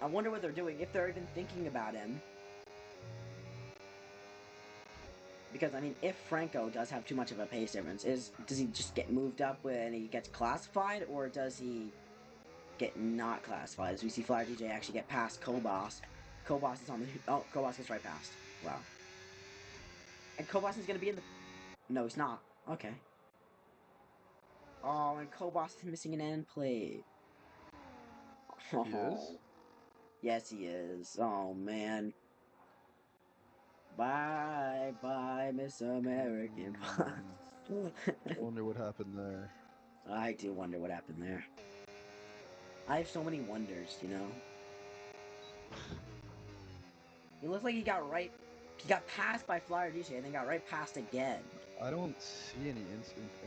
I wonder what they're doing, if they're even thinking about him. Because, I mean, if Franco does have too much of a pace difference, does he just get moved up when he gets classified, or does he get not classified? As we see Flyer DJ actually get past Kobos. Kobos is on the... Oh, Kobos gets right past. Wow. And Kobos is going to be in the... No, he's not. Okay. Oh, and Kobos is missing an end plate. Oh. He is? Yes, he is. Oh, man. Bye, bye, Miss American. I wonder what happened there. I do wonder what happened there. I have so many wonders, you know? He looks like he got right... He got passed by Flyer DJ and then got right past again. I don't see anything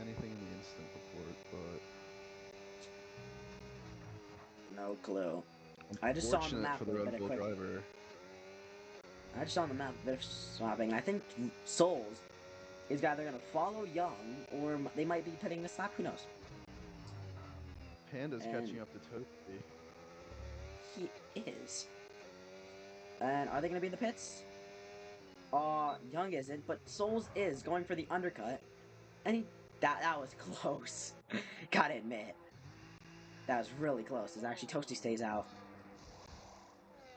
in the instant report, but No clue. I just saw on the unfortunate map for the a bit Red of Bull quick... driver. I just saw on the map a bit of swapping. I think Solz is either going to follow Young or they might be putting the slap. Who knows? Panda's And catching up to Toasty. he is. And are they going to be in the pits? Young isn't, but Solz is going for the undercut. And that was close. Gotta admit. That was really close. As actually Toasty stays out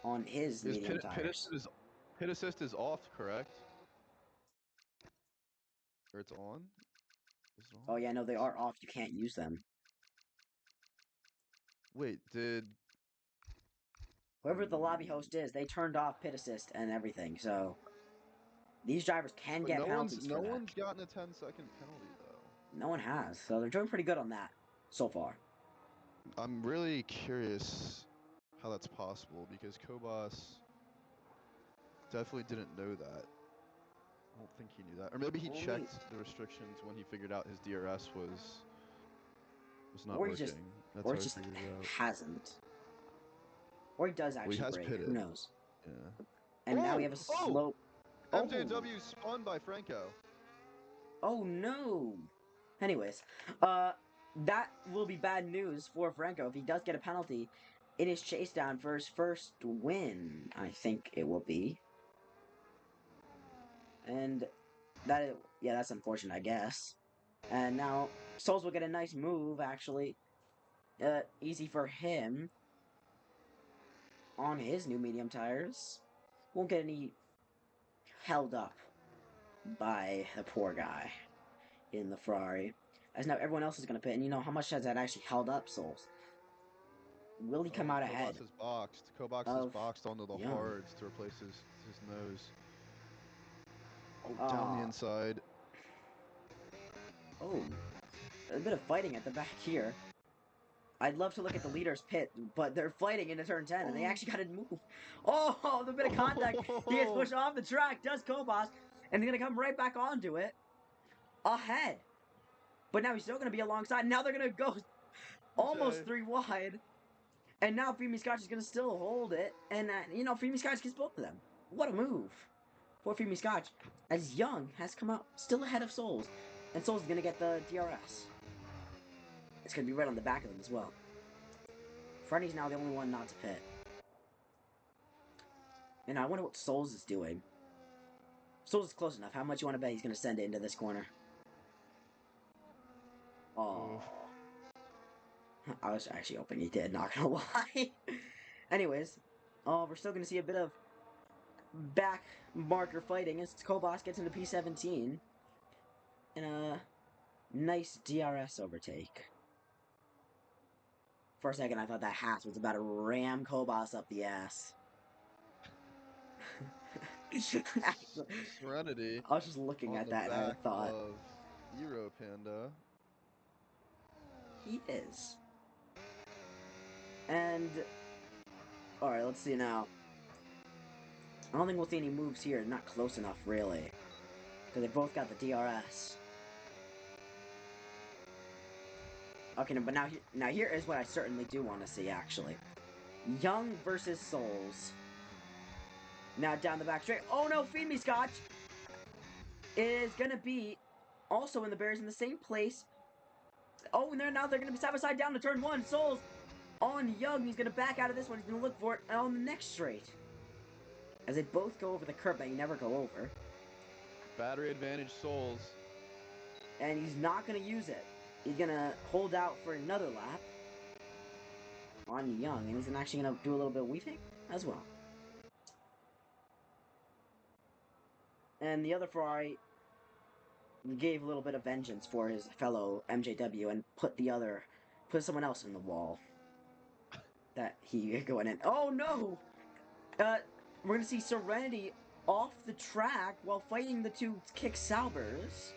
on his medium tires. Pit assist is off, correct? Or it's on? Is it on? Oh yeah, no, they are off. You can't use them. Wait, did... Whoever the lobby host is, they turned off pit assist and everything, so... These drivers can But get penalties for no that. one's gotten a 10-second penalty, though. No one has, so they're doing pretty good on that so far. I'm really curious how that's possible, because Kobos definitely didn't know that. I don't think he knew that. Or maybe he checked the restrictions when he figured out his DRS was not or he working. just, That's or how he he just figured it out. hasn't. Or he does Well, he actually has break, pitted. who knows. Yeah. And now we have a slow... MJW spun by Franco. Oh no! Anyways, that will be bad news for Franco if he does get a penalty in his chase down for his first win, I think it will be. And that's unfortunate, I guess. And now Solz will get a nice move, actually. Easy for him on his new medium tires. Won't get any held up by the poor guy in the Ferrari. As now everyone else is going to pit, and you know, how much has that actually held up Solz? Will he come out ahead? Kobos is boxed. Kobos is boxed onto the Young. hards to replace his nose. Oh, down the inside. Oh, a bit of fighting at the back here. I'd love to look at the leader's pit, but they're fighting into turn 10, and they actually got to move. Oh, the bit of contact. He gets pushed off the track, does Kobos, and they're going to come right back onto it. Ahead. But now he's still going to be alongside. Now they're going to go almost 3 wide. And now Fimi Scotch is going to still hold it. And, you know, Fimi Scotch gets both of them. What a move for Fimi Scotch. As Young has come out still ahead of Solz. And Solz is going to get the DRS. It's going to be right on the back of them as well. Freddy's now the only one not to pit. And I wonder what Solz is doing. Solz is close enough. How much you want to bet he's going to send it into this corner? Oh. I was actually hoping he did, not gonna lie. Anyways, we're still gonna see a bit of back marker fighting as Kobos gets into P17. And a nice DRS overtake. For a second, I thought that Haas was about to ram Kobos up the ass. Serenity. I was just looking at that and I thought... of Euro Panda. He is. And... Alright, let's see now. I don't think we'll see any moves here. Not close enough, really. Because they both got the DRS. Okay, no, but now here is what I certainly do want to see, actually. Young versus Solz. Now down the back straight. Oh no, Feed Me Scotch is going to be also in the barriers in the same place. Oh, and now they're going to be side by side down to turn 1. Solz on Young. He's going to back out of this one. He's going to look for it on the next straight. As they both go over the curb that you never go over. Battery advantage Solz. And he's not going to use it. He's going to hold out for another lap on Young. And he's actually going to do a little bit of weaving as well. And the other Ferrari gave a little bit of vengeance for his fellow MJW and put someone else in the wall that he going in. Oh no! We're gonna see Serenity off the track while fighting the two Kick Saubers.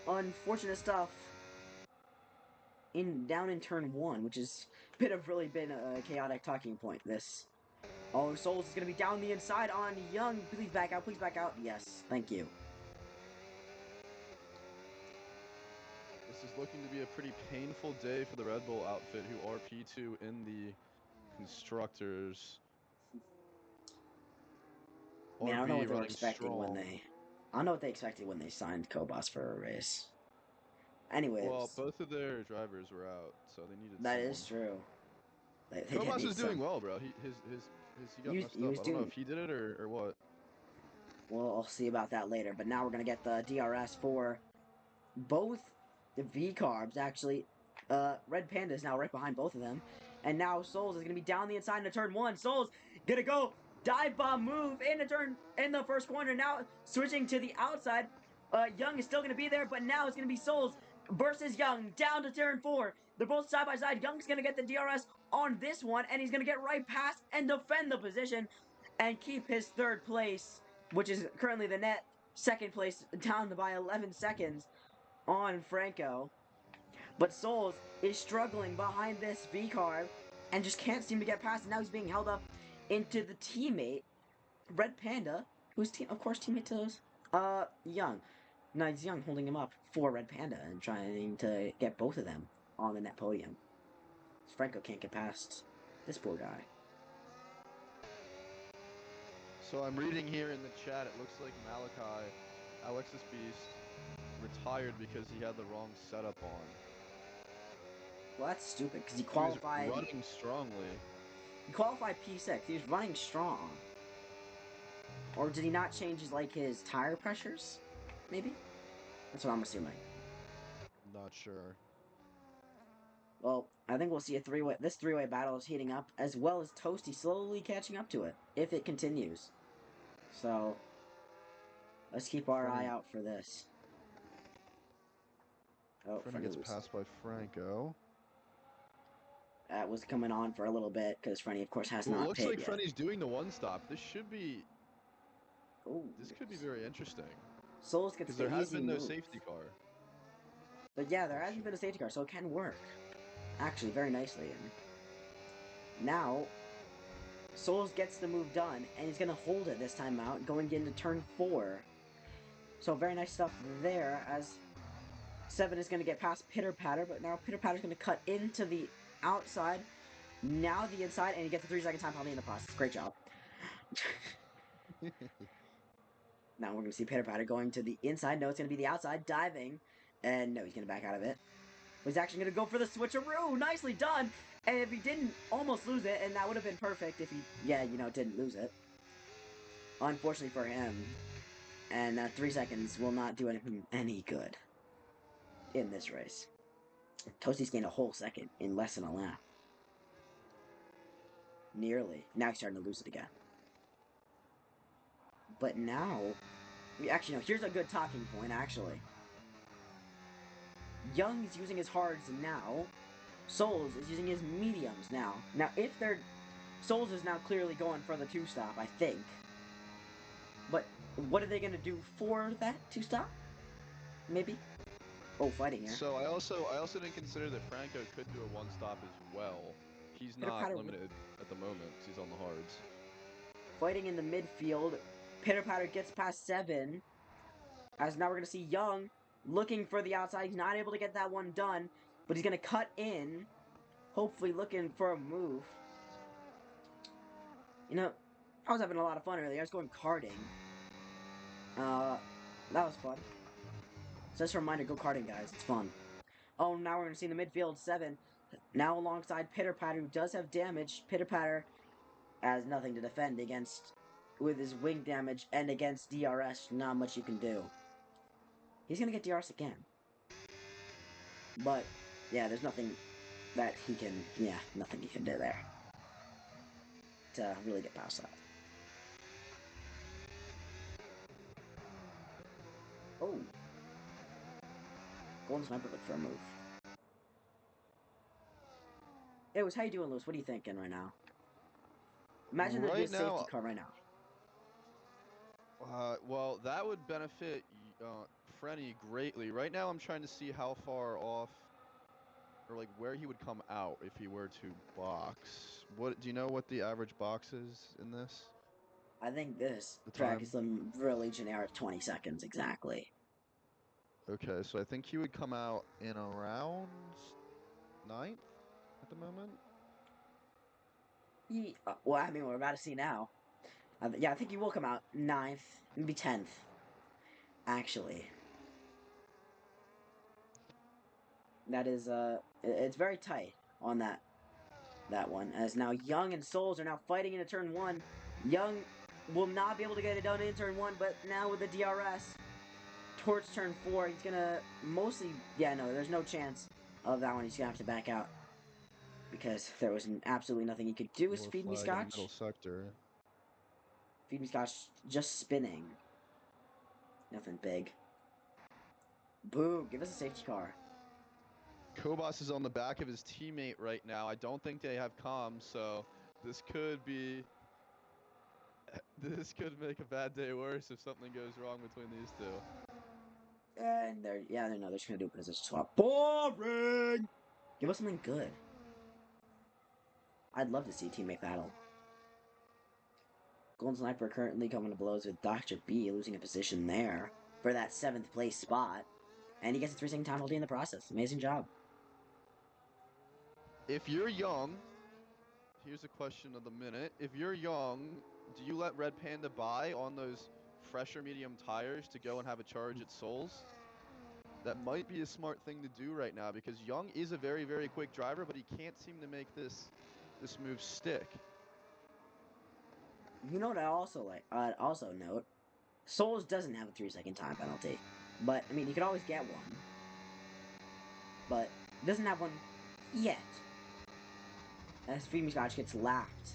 Unfortunate stuff. Down in turn 1, which is really been a chaotic talking point. This. Oh, Solz is gonna be down the inside on Young. Please back out. Please back out. Yes, thank you. This is looking to be a pretty painful day for the Red Bull outfit, who are P2 in the constructors. Man, I don't know what they were running expecting strong. I don't know what they expected when they signed Kobas for a race. Anyways, Well, both of their drivers were out, so they needed that someone. is true. They did Kobas need is doing some. well, bro. He got messed He up. was I don't know doing. if he did it or what. Well, I'll see about that later. But now we're gonna get the DRS for both the V carbs. Actually, Red Panda is now right behind both of them, and now Solz is gonna be down the inside into turn 1. Solz gonna go dive bomb move in the first corner. Now switching to the outside. Young is still gonna be there, but now it's gonna be Solz versus Young down to turn 4. They're both side by side. Young's gonna get the DRS on this one, and he's gonna get right past and defend the position and keep his third place, which is currently the net second place, down by 11 seconds on Franco. But Solz is struggling behind this V-carb and just can't seem to get past it. Now he's being held up into the teammate, Red Panda, who's, of course, teammate to Young. Now it's Young holding him up for Red Panda and trying to get both of them on the net podium. Franco can't get past this poor guy. So I'm reading here in the chat, it looks like Malachi, Alexis Beast, retired because he had the wrong setup on. Well, that's stupid, because he qualified... He was running strongly. He qualified P6. He was running strong. Or did he not change his tire pressures? Maybe? That's what I'm assuming. Not sure. Well, I think we'll see this three-way battle is heating up, as well as Toasty slowly catching up to it, if it continues. So, let's keep our eye out for this. Oh, Frenny gets passed by Franco. That was coming on for a little bit, because Frenny, of course, has not It looks pitted like yet. Frenny's doing the one-stop. This should be... Ooh. This could be very interesting. Solz gets because there has been no moves. safety car. But yeah, there hasn't been a safety car, so it can work. Actually, very nicely. And now, Solz gets the move done, and he's going to hold it this time out, going into turn 4. So very nice stuff there, as 7 is going to get past Pitter Patter, but now Pitter Patter's going to cut into the outside, now the inside, and he gets a 3-second time penalty in the process. Great job. Now we're going to see Pitter Patter going to the inside. No, it's going to be the outside, diving, and no, he's going to back out of it. But he's actually going to go for the switcheroo. Nicely done. And if he didn't almost lose it, and that would have been perfect if he, didn't lose it. Unfortunately for him. And 3 seconds will not do anything any good in this race. Toasty's gained a whole second in less than a lap. Nearly. Now he's starting to lose it again. But now... Actually, no, here's a good talking point, actually. Young is using his hards now. Solz is using his mediums now. Now, if they're... Solz is now clearly going for the 2-stop, I think. But what are they going to do for that 2-stop? Maybe? Oh, fighting here. So I also didn't consider that Franco could do a 1-stop as well. He's not limited at the moment. He's on the hards. Fighting in the midfield. Pitter Patter gets past 7. As now we're going to see Young looking for the outside. He's not able to get that one done. But he's going to cut in. Hopefully looking for a move. You know, I was having a lot of fun earlier. I was going karting. That was fun. So just a reminder, go karting, guys. It's fun. Oh, now we're going to see in the midfield 7. Now alongside Pitter Patter, who does have damage. Pitter Patter has nothing to defend against with his wing damage, and against DRS, not much you can do. He's gonna get DRS again. But, yeah, there's nothing that he can, nothing he can do there to really get past that. Oh. Golden Sniper looked for a move. Hey, how you doing, Lewis? What are you thinking right now? Imagine there'd be a Right safety now, car right now. well, that would benefit Frenny greatly. Right now, I'm trying to see how far off, or like where he would come out if he were to box. What do you know what the average box is in this? I think this The track time? is some really generic 20 seconds exactly. Okay, so I think he would come out in around ninth at the moment. Well, I mean, we're about to see now. Yeah, I think he will come out 9th, maybe 10th, actually. That is, it's very tight on that one. As now Young and Solz are now fighting into turn 1. Young will not be able to get it done in turn 1, but now with the DRS towards turn 4, he's gonna mostly, no, there's no chance of that one. He's gonna have to back out because there was absolutely nothing he could do with Yellow Feed Me flag in the middle Scotch. sector. Feed Me Scotch just spinning. Nothing big. Boo, give us a safety car. Kobas is on the back of his teammate right now. I don't think they have comms, so this could make a bad day worse if something goes wrong between these two. And they're just gonna do a position swap. Boring! Give us something good. I'd love to see a teammate battle. Golden Sniper currently coming to blows with Dr. B, losing a position there for that 7th place spot. And he gets a 3-second time penalty in the process. Amazing job. If you're Young, here's a question of the minute. If you're Young, do you let Red Panda buy on those fresher medium tires to go and have a charge at Solz? That might be a smart thing to do right now because Young is a very, very quick driver, but he can't seem to make this move stick. You know what I also like? Also note, Solz doesn't have a 3-second time penalty. But, I mean, you could always get one. But, doesn't have one yet. As Feed Me Scotch gets lapped.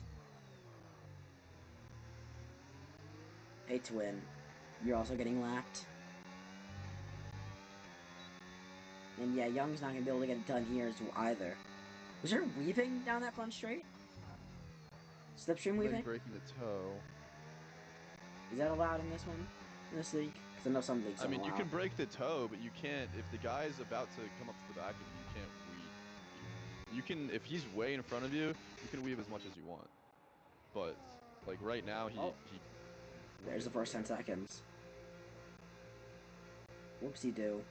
Hey, Twin. You're also getting lapped. And yeah, Young's not going to be able to get it done here either. Was there weaving down that front straight? Slipstream weaving? Breaking the toe. Is that allowed in this one? In this league? Because I know some leagues I don't mean, allow. you can break the toe, but you can't, if the guy's about to come up to the back of you, you can't weave. You can, if he's way in front of you, you can weave as much as you want. But, like, right now, he there's the first 10 seconds. Whoopsie do.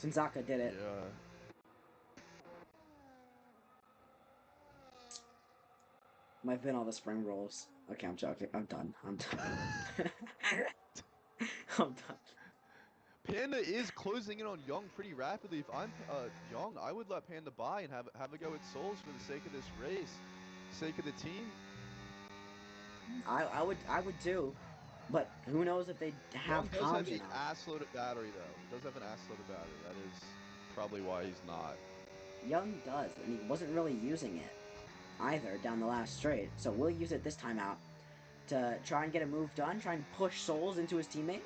Sinzaka did it. Yeah. Might have been all the spring rolls. Okay, I'm joking. I'm done. I'm done. I'm done. Panda is closing in on Young pretty rapidly. If I'm Young, I would let Panda buy and have a go at Solz for the sake of this race, sake of the team. I would too, but who knows if they have Young does have comms or an not. ass-load of battery though. He does have an ass-load of battery. That is probably why he's not. Young does, and he wasn't really using it either down the last straight. So we'll use it this time out to try and get a move done, try and push Solz into his teammate.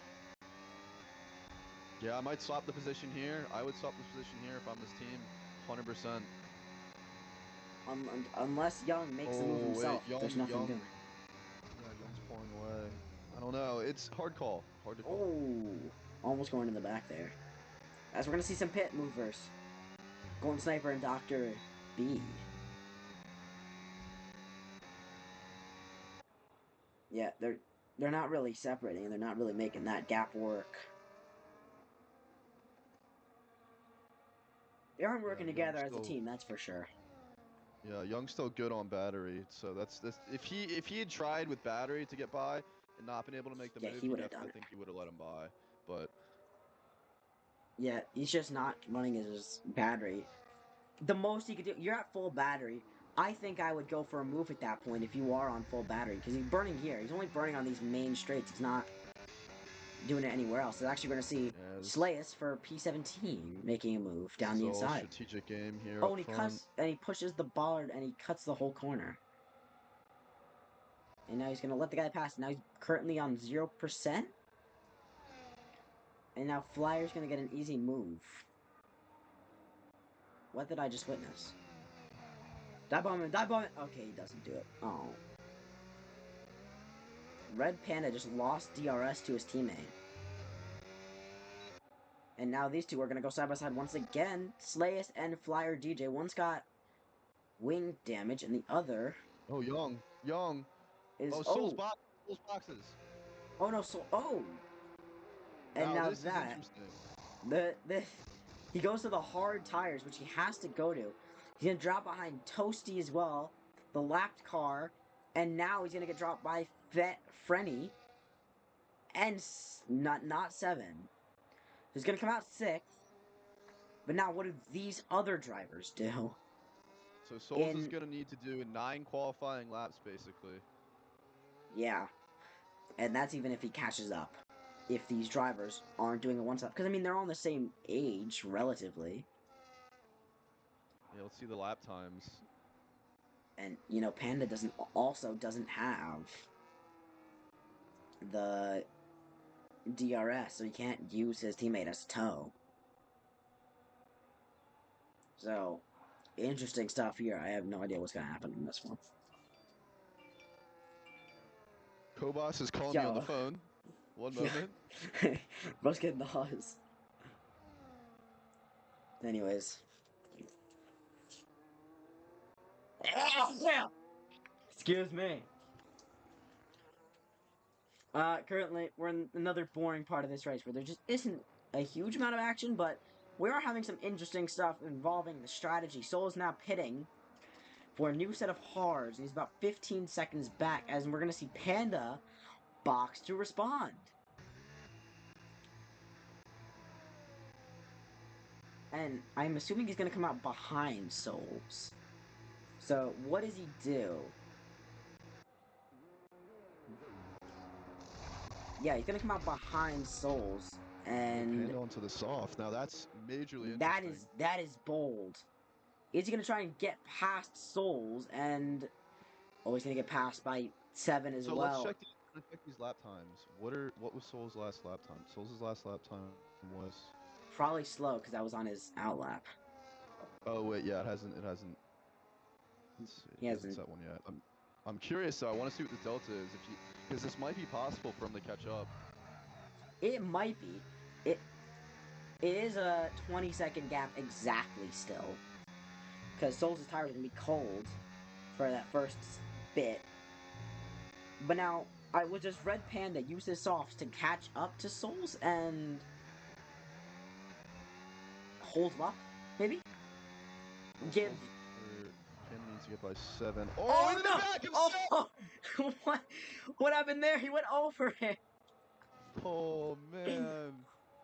Yeah, I might swap the position here. I would swap the position here if I'm this team, 100%. Unless Young makes the move himself, Wait, there's nothing Young. doing. Yeah, Young's pulling away. I don't know. It's hard call. Hard to call. Oh, almost going in the back there. As we're gonna see some pit movers. Golden Sniper and Dr. B. Yeah, they're not really separating, and they're not really making that gap work. They aren't working together as a team, that's for sure. Yeah, Young's still good on battery, so that's if he had tried with battery to get by and not been able to make the move, He would have I done it. think he would have let him by. But Yeah, he's just not running his battery the most you could do. You're at full battery. I think I would go for a move at that point if you are on full battery, because he's burning here. He's only burning on these main straights. He's not doing it anywhere else. So actually, we're gonna see Slayus for P17 making a move down the inside. Strategic game here. Oh, and he cuts and he pushes the bollard and he cuts the whole corner. And now he's gonna let the guy pass. Now he's currently on 0%. And now Flyer's gonna get an easy move. What did I just witness? Dive bomb him, dive bomb him. Okay, he doesn't do it. Oh. Red Panda just lost DRS to his teammate. And now these two are gonna go side by side once again. Slayus and Flyer DJ. One's got wing damage and the other... Oh, Young. Is... Solz boxes. Oh no, oh! And now this that... is interesting. He goes to the hard tires, which he has to go to. He's gonna drop behind Toasty as well, the lapped car, and now he's gonna get dropped by Frenny, and not 7. He's gonna come out 6th, but now what do these other drivers do? So Solz is gonna need to do 9 qualifying laps, basically. Yeah, and that's even if he catches up. If these drivers aren't doing a one-stop, because I mean they're all the same age relatively. Yeah, let's see the lap times. And you know, Panda doesn't have the DRS, so he can't use his teammate as tow. So, interesting stuff here. I have no idea what's gonna happen in this one. Kobas is calling me on the phone. One moment. Bro's getting the huzz. Anyways. Excuse me. Currently, we're in another boring part of this race where there just isn't a huge amount of action, but we are having some interesting stuff involving the strategy. Solz is now pitting for a new set of hards, and he's about 15 seconds back, as we're going to see Panda box to respond. And I'm assuming he's going to come out behind Solz. So, what does he do? Yeah, he's going to come out behind Solz, and... Panda onto the soft. Now that's majorly interesting. That is bold. Is he going to try and get past Solz, and... Oh, he's going to get passed by 7 as well. So let's check these lap times. What was Solz's last lap time? Solz's last lap time was... Probably slow, because I was on his outlap. Oh, wait, yeah, it hasn't... Let's see, he hasn't set one yet. I'm curious, though. I want to see what the delta is, because this might be possible for him to catch up. It might be. It is a 20-second gap exactly still. Because Solz' tires are going to be cold for that first bit. But now, will just Red Panda use his softs to catch up to Solz and hold him up, maybe? Give... Panda needs to get by 7. Oh no! Oh, what happened there? He went over it. Oh, man.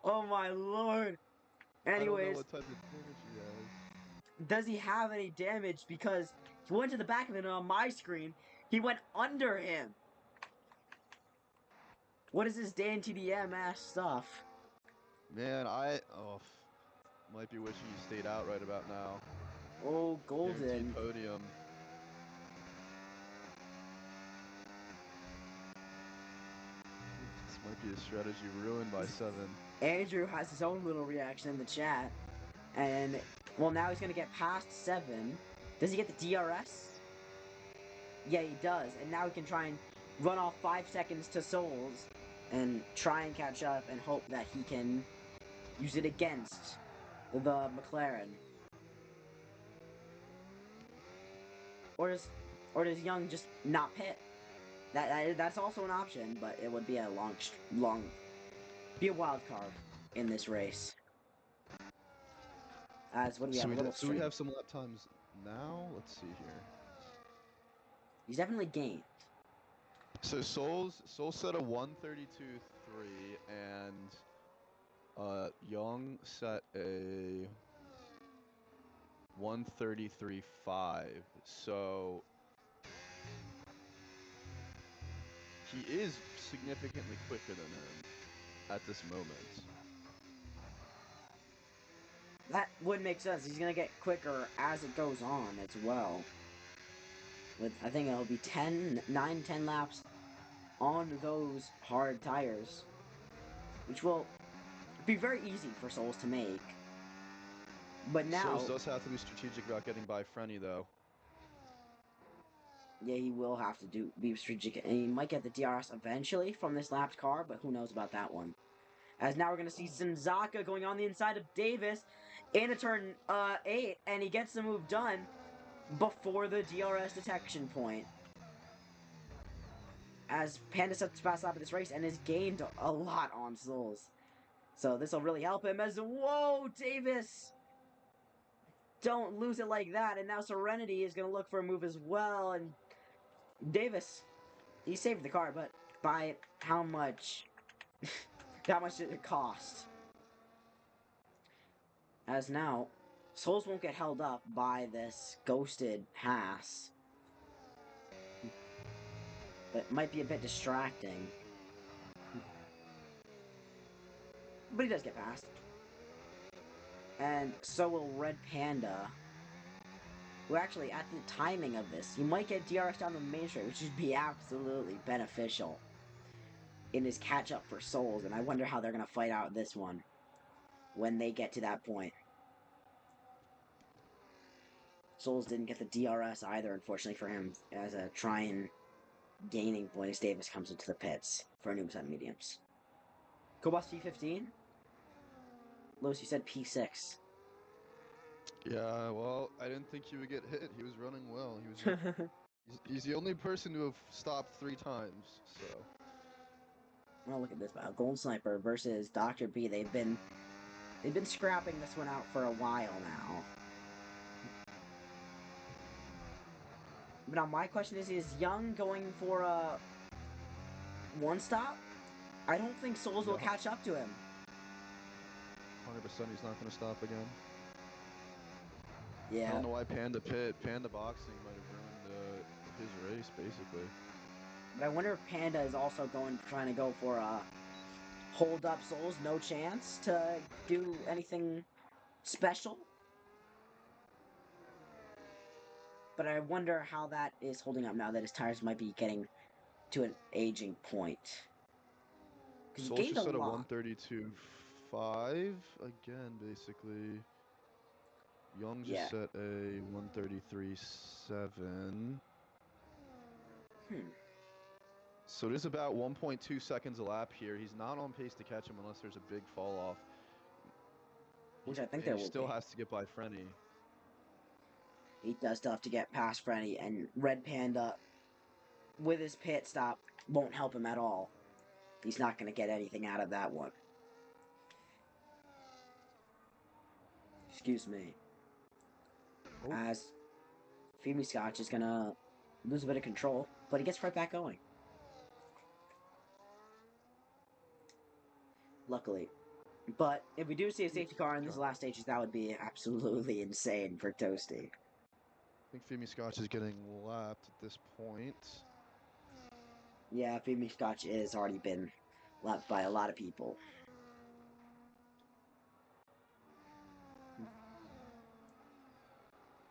Oh, my lord. Anyways. I don't know what type of damage he has. Does he have any damage? Because he went to the back of it, and on my screen, he went under him. What is this Dan TDM ass stuff? Man, might be wishing he stayed out right about now. Oh, golden. Guaranteed podium. This might be a strategy ruined by 7. Andrew has his own little reaction in the chat. And, well, now he's going to get past 7. Does he get the DRS? Yeah, he does. And now he can try and run off 5 seconds to Solz and try and catch up and hope that he can use it against the McLaren. Or does Young just not pit? That's also an option, but it would be a be a wild card in this race. As what do we have? So we have some lap times now. Let's see here. He's definitely gained. So Solz set a 1:32.3, and Young set a 1:33.5. So he is significantly quicker than him at this moment. That would make sense. He's gonna get quicker as it goes on as well. With I think it'll be 9, 10 laps on those hard tires, which will be very easy for Solz to make. But now, Solz does have to be strategic about getting by Frenny, though. yeah, he will have to be strategic, and he might get the DRS eventually from this lapped car, but who knows about that one. As now we're going to see Sinzaka going on the inside of Davis in a turn 8, and he gets the move done before the DRS detection point. As Panda sets the fast lap of this race and has gained a lot on Solz. So this will really help him as, whoa, Davis! Don't lose it like that, and now Serenity is going to look for a move as well, and Davis, he saved the car, but by how much? How much did it cost? As now, Solz won't get held up by this ghosted Haas. But it might be a bit distracting. But he does get past. And so will Red Panda. Who actually, at the timing of this, he might get DRS down the main straight, which would be absolutely beneficial in his catch-up for Solz. And I wonder how they're going to fight out this one when they get to that point. Solz didn't get the DRS either, unfortunately for him, as a try-and gaining point as Davis comes into the pits for a new set of mediums. Cobos P15? Lewis, you said P6. Yeah, well, I didn't think he would get hit. He was running well. He's the only person to have stopped 3 times, so. Well, look at this. Gold Sniper versus Dr. B. They've been scrapping this one out for a while now. But now my question is Young going for a one stop? I don't think Solz will catch up to him. 100% he's not going to stop again. Yeah. I don't know why Panda Boxing might have ruined his race, basically. But I wonder if Panda is also trying to go for a hold up Solz, no chance to do anything special. But I wonder how that is holding up now that his tires might be getting to an aging point. Solz just set a 1:32.5 again, basically. Young just set a 1:33.7. So it is about 1.2 seconds a lap here. He's not on pace to catch him unless there's a big fall off. Which I think there will be. He still has to get by Frenny. He does still have to get past Frenny, and Red Panda, with his pit stop, won't help him at all. He's not going to get anything out of that one. Excuse me. Oh. As Phoebe Scotch is going to lose a bit of control, but he gets right back going. Luckily. But if we do see a safety car in this last stages, that would be absolutely insane for Toasty. I think Femi Scotch is getting lapped at this point. Yeah, Phoebe Scotch is already been lapped by a lot of people.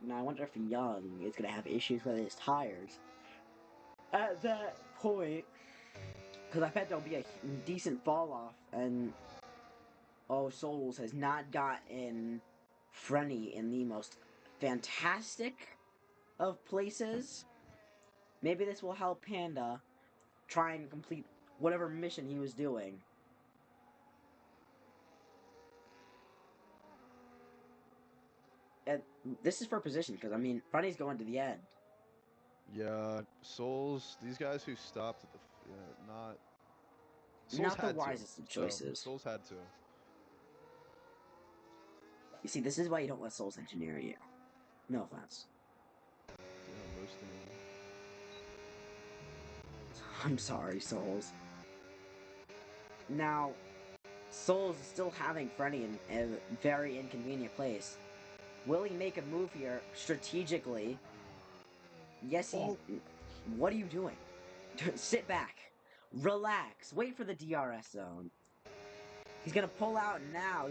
Now I wonder if Young is going to have issues with his tires at that point. Because I bet there'll be a decent fall off, and Solz has not gotten Frenny in the most fantastic of places. Maybe this will help Panda try and complete whatever mission he was doing. And this is for position, because, I mean, Frenny's going to the end. Yeah, Solz, these guys who stopped at the, not... Solz Not the had wisest of choices. So, Solz had to. You see, this is why you don't let Solz engineer you. No offense. Yeah, most of them. I'm sorry, Solz. Now, Solz is still having Frenny in a very inconvenient place. Will he make a move here strategically? Yes, he. Oh. What are you doing? Sit back. Relax. Wait for the DRS zone. He's gonna pull out now.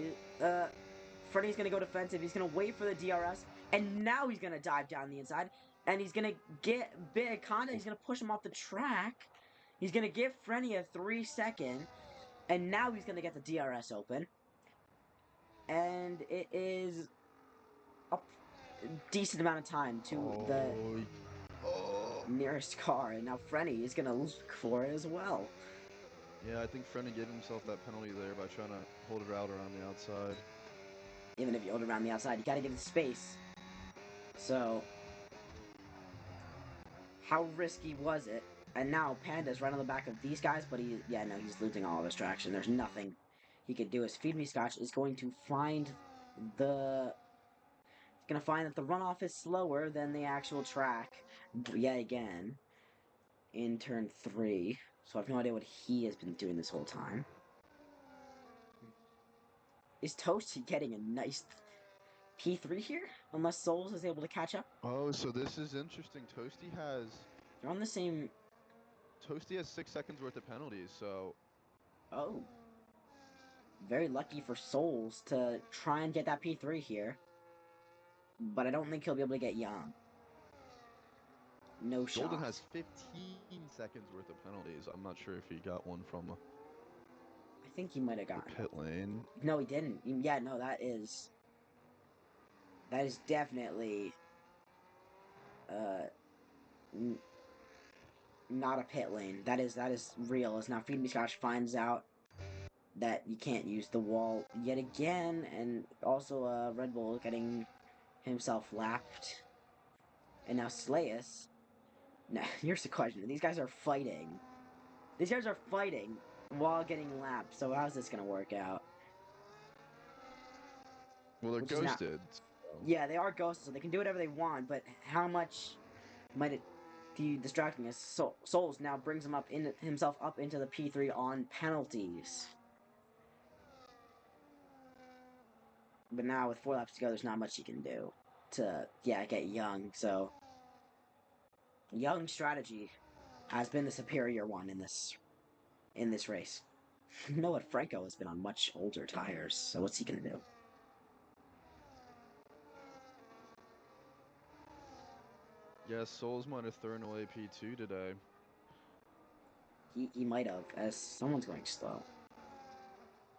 Freddy's gonna go defensive. He's gonna wait for the DRS, and now he's gonna dive down the inside, and he's gonna get big contact. He's gonna push him off the track. He's gonna give Freddy a 3-second, and now he's gonna get the DRS open, and it is a decent amount of time to the Oh. nearest car, and now Freddy is gonna look for it as well. Yeah, I think Frenny gave himself that penalty there by trying to hold it out around the outside. Even if you hold around the outside, you gotta give it space. So, how risky was it? And now Panda's right on the back of these guys, but he's losing all of his traction. There's nothing he could do. As Feed Me Scotch is going to find the... He's going to find that the runoff is slower than the actual track, yet again, in turn 3. So I have no idea what he has been doing this whole time. Is Toasty getting a nice P3 here? Unless Solz is able to catch up? Oh, so this is interesting. They're on the same... Toasty has 6 seconds worth of penalties, so... Oh. Very lucky for Solz to try and get that P3 here. But I don't think he'll be able to get Young. No shot. Golden has 15 seconds worth of penalties. I'm not sure if he got one from I think he might have the gotten... pit lane. No, he didn't. Yeah, no, that is definitely not a pit lane. That is real. As now Feed Me Scotch finds out that you can't use the wall yet again, and also Red Bull getting himself lapped. And now Slayus. Now, here's the question. These guys are fighting. These guys are fighting while getting lapped, so how's this gonna work out? Well, they're Which is not... ghosted. Yeah, they are ghosts, so they can do whatever they want, but how much might it be distracting as Solz now brings himself up into the P3 on penalties. But now with 4 laps to go, there's not much he can do to, get Young, so... Young's strategy has been the superior one in this race. You know what? Franco has been on much older tires, so what's he gonna do? Yeah, Solz might have thrown away P2 today. He might have, as someone's going slow.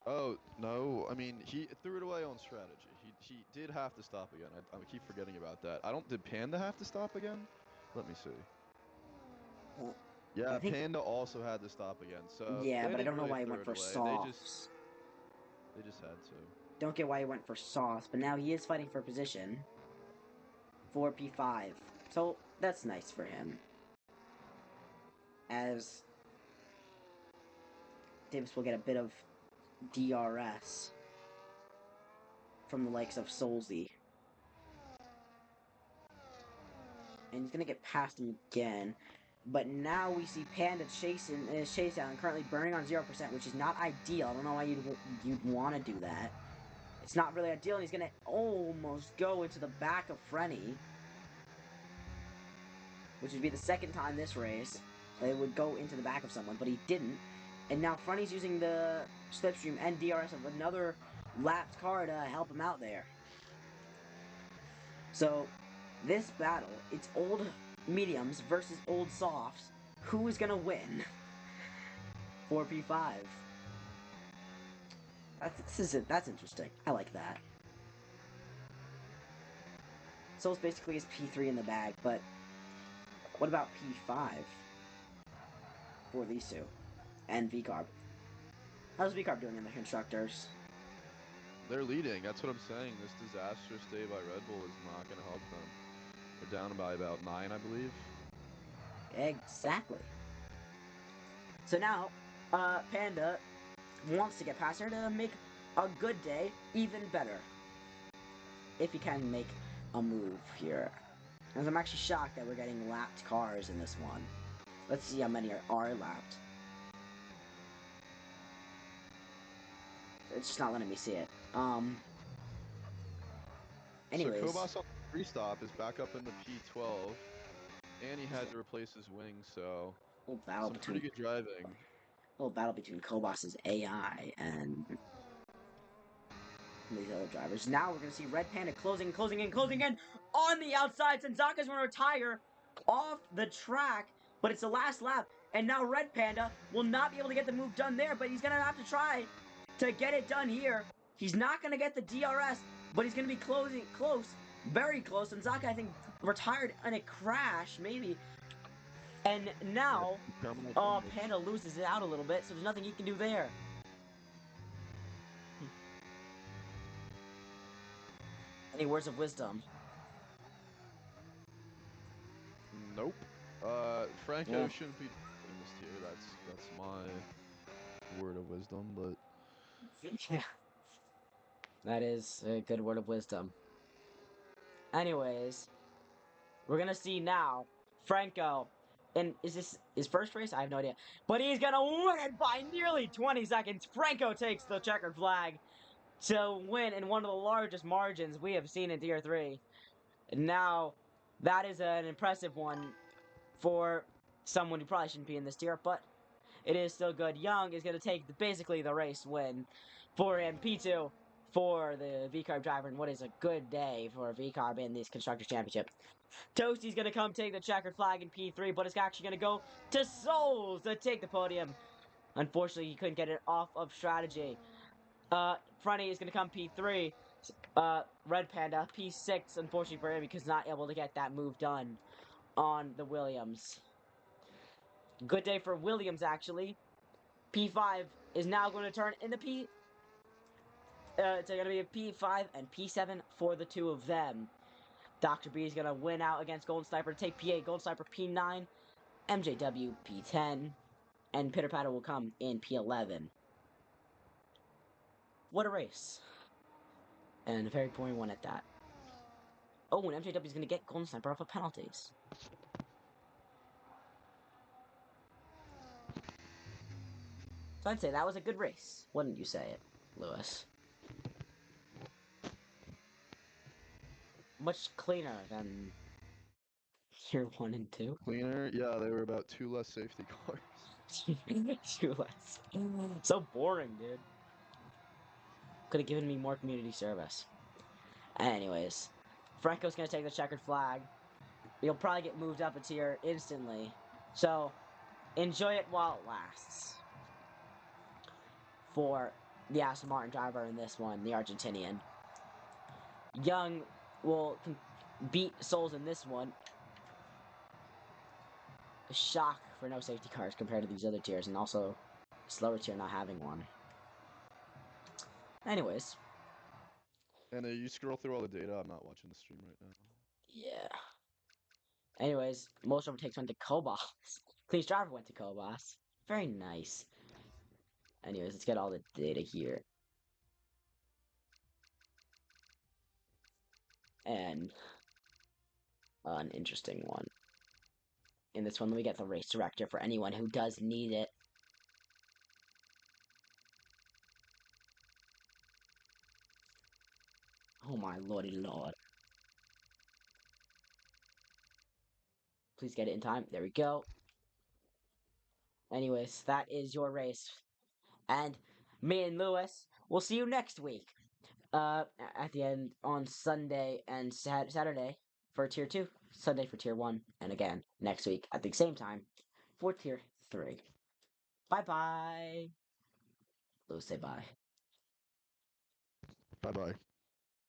Oh, no. I mean, he threw it away on strategy. He did have to stop again. I keep forgetting about that. Did Panda have to stop again? Let me see. Well, Yeah, I think... Panda also had to stop again. So Yeah, they but I didn't don't know really why he throw went it for away. softs. They just had to. Don't get why he went for softs, but now he is fighting for position. 4P5. So, that's nice for him. As Davis will get a bit of DRS from the likes of Solzy. And he's going to get past him again. But now we see Panda chasing his chase down, currently burning on 0%, which is not ideal. I don't know why you'd want to do that. It's not really ideal, and he's going to almost go into the back of Frenny. Which would be the second time this race they would go into the back of someone, but he didn't. And now Frenny's using the slipstream and DRS of another lapped car to help him out there. So, this battle, it's old mediums versus old softs. Who is gonna win? 4P5. That's interesting. I like that. So it's basically his P3 in the bag, but what about P5 for these two? And VCarb. How's VCarb doing in the constructors? They're leading. That's what I'm saying. This disastrous day by Red Bull is not going to help them. They're down by about 9, I believe. Exactly. So now, Panda wants to get past her to make a good day even better. If he can make a move here. As I'm actually shocked that we're getting lapped cars in this one. Let's see how many are lapped. It's just not letting me see it. Anyways, So Kobas on the restop is back up in the P12, and he had to replace his wing, so little battle some pretty between good driving. Kobas's AI and these other drivers. Now we're gonna see Red Panda closing in on the outside. Senzaka's gonna retire off the track, but it's the last lap, and now Red Panda will not be able to get the move done there, but he's gonna have to try to get it done here. He's not gonna get the DRS, but he's gonna be close, very close. Senzaka, I think, retired in a crash, maybe. And now, Panda loses it out a little bit, so there's nothing he can do there. Any words of wisdom? Nope. Franco Yeah. shouldn't be doing this tier. That's my word of wisdom, but Yeah. That is a good word of wisdom. Anyways, we're gonna see now Franco. And is this his first race? I have no idea. But he's gonna win it by nearly 20 seconds. Franco takes the checkered flag to win in one of the largest margins we have seen in Tier 3. And now, that is an impressive one for someone who probably shouldn't be in this tier, but it is still good. Young is going to take basically the race win for him. P2 for the V-Carb driver, and what is a good day for V-Carb in this Constructors Championship. Toasty's going to come take the checkered flag in P3, but it's actually going to go to Solz to take the podium. Unfortunately, he couldn't get it off of strategy. Fronty is going to come P3. Red Panda, P6, unfortunately for him, because not able to get that move done on the Williams. Good day for Williams, actually. P5 is now going to turn into P. It's going to be a P5 and P7 for the two of them. Dr. B is going to win out against Golden Sniper to take P8, Golden Sniper P9, MJW P10, and Pitter Patter will come in P11. What a race. And a very boring one at that. Oh, and MJW is going to get Golden Sniper off of penalties. So I'd say that was a good race. Wouldn't you say it, Lewis? Much cleaner than Tier 1 and 2. cleaner. Yeah, they were about 2 less safety cars. 2 less. So boring, dude. Could have given me more community service. Anyways, Franco's gonna take the checkered flag. He'll probably get moved up a tier instantly. So, enjoy it while it lasts. For the Aston Martin driver in this one, the Argentinian. Young will beat Solz in this one. A shock for no safety cars compared to these other tiers, and also slower tier not having one. Anyways. And you scroll through all the data. I'm not watching the stream right now. Yeah. Anyways, most overtakes went to Kobas. Clean's driver went to Kobas. Very nice. Anyways, let's get all the data here. And an interesting one. In this one, let me get the race director for anyone who does need it. Oh my lordy lord. Please get it in time. There we go. Anyways, that is your race. And me and Lewis will see you next week. At the end on Sunday and Saturday for Tier 2. Sunday for Tier 1. And again, next week at the same time for Tier 3. Bye-bye. Lewis, say bye. Bye-bye.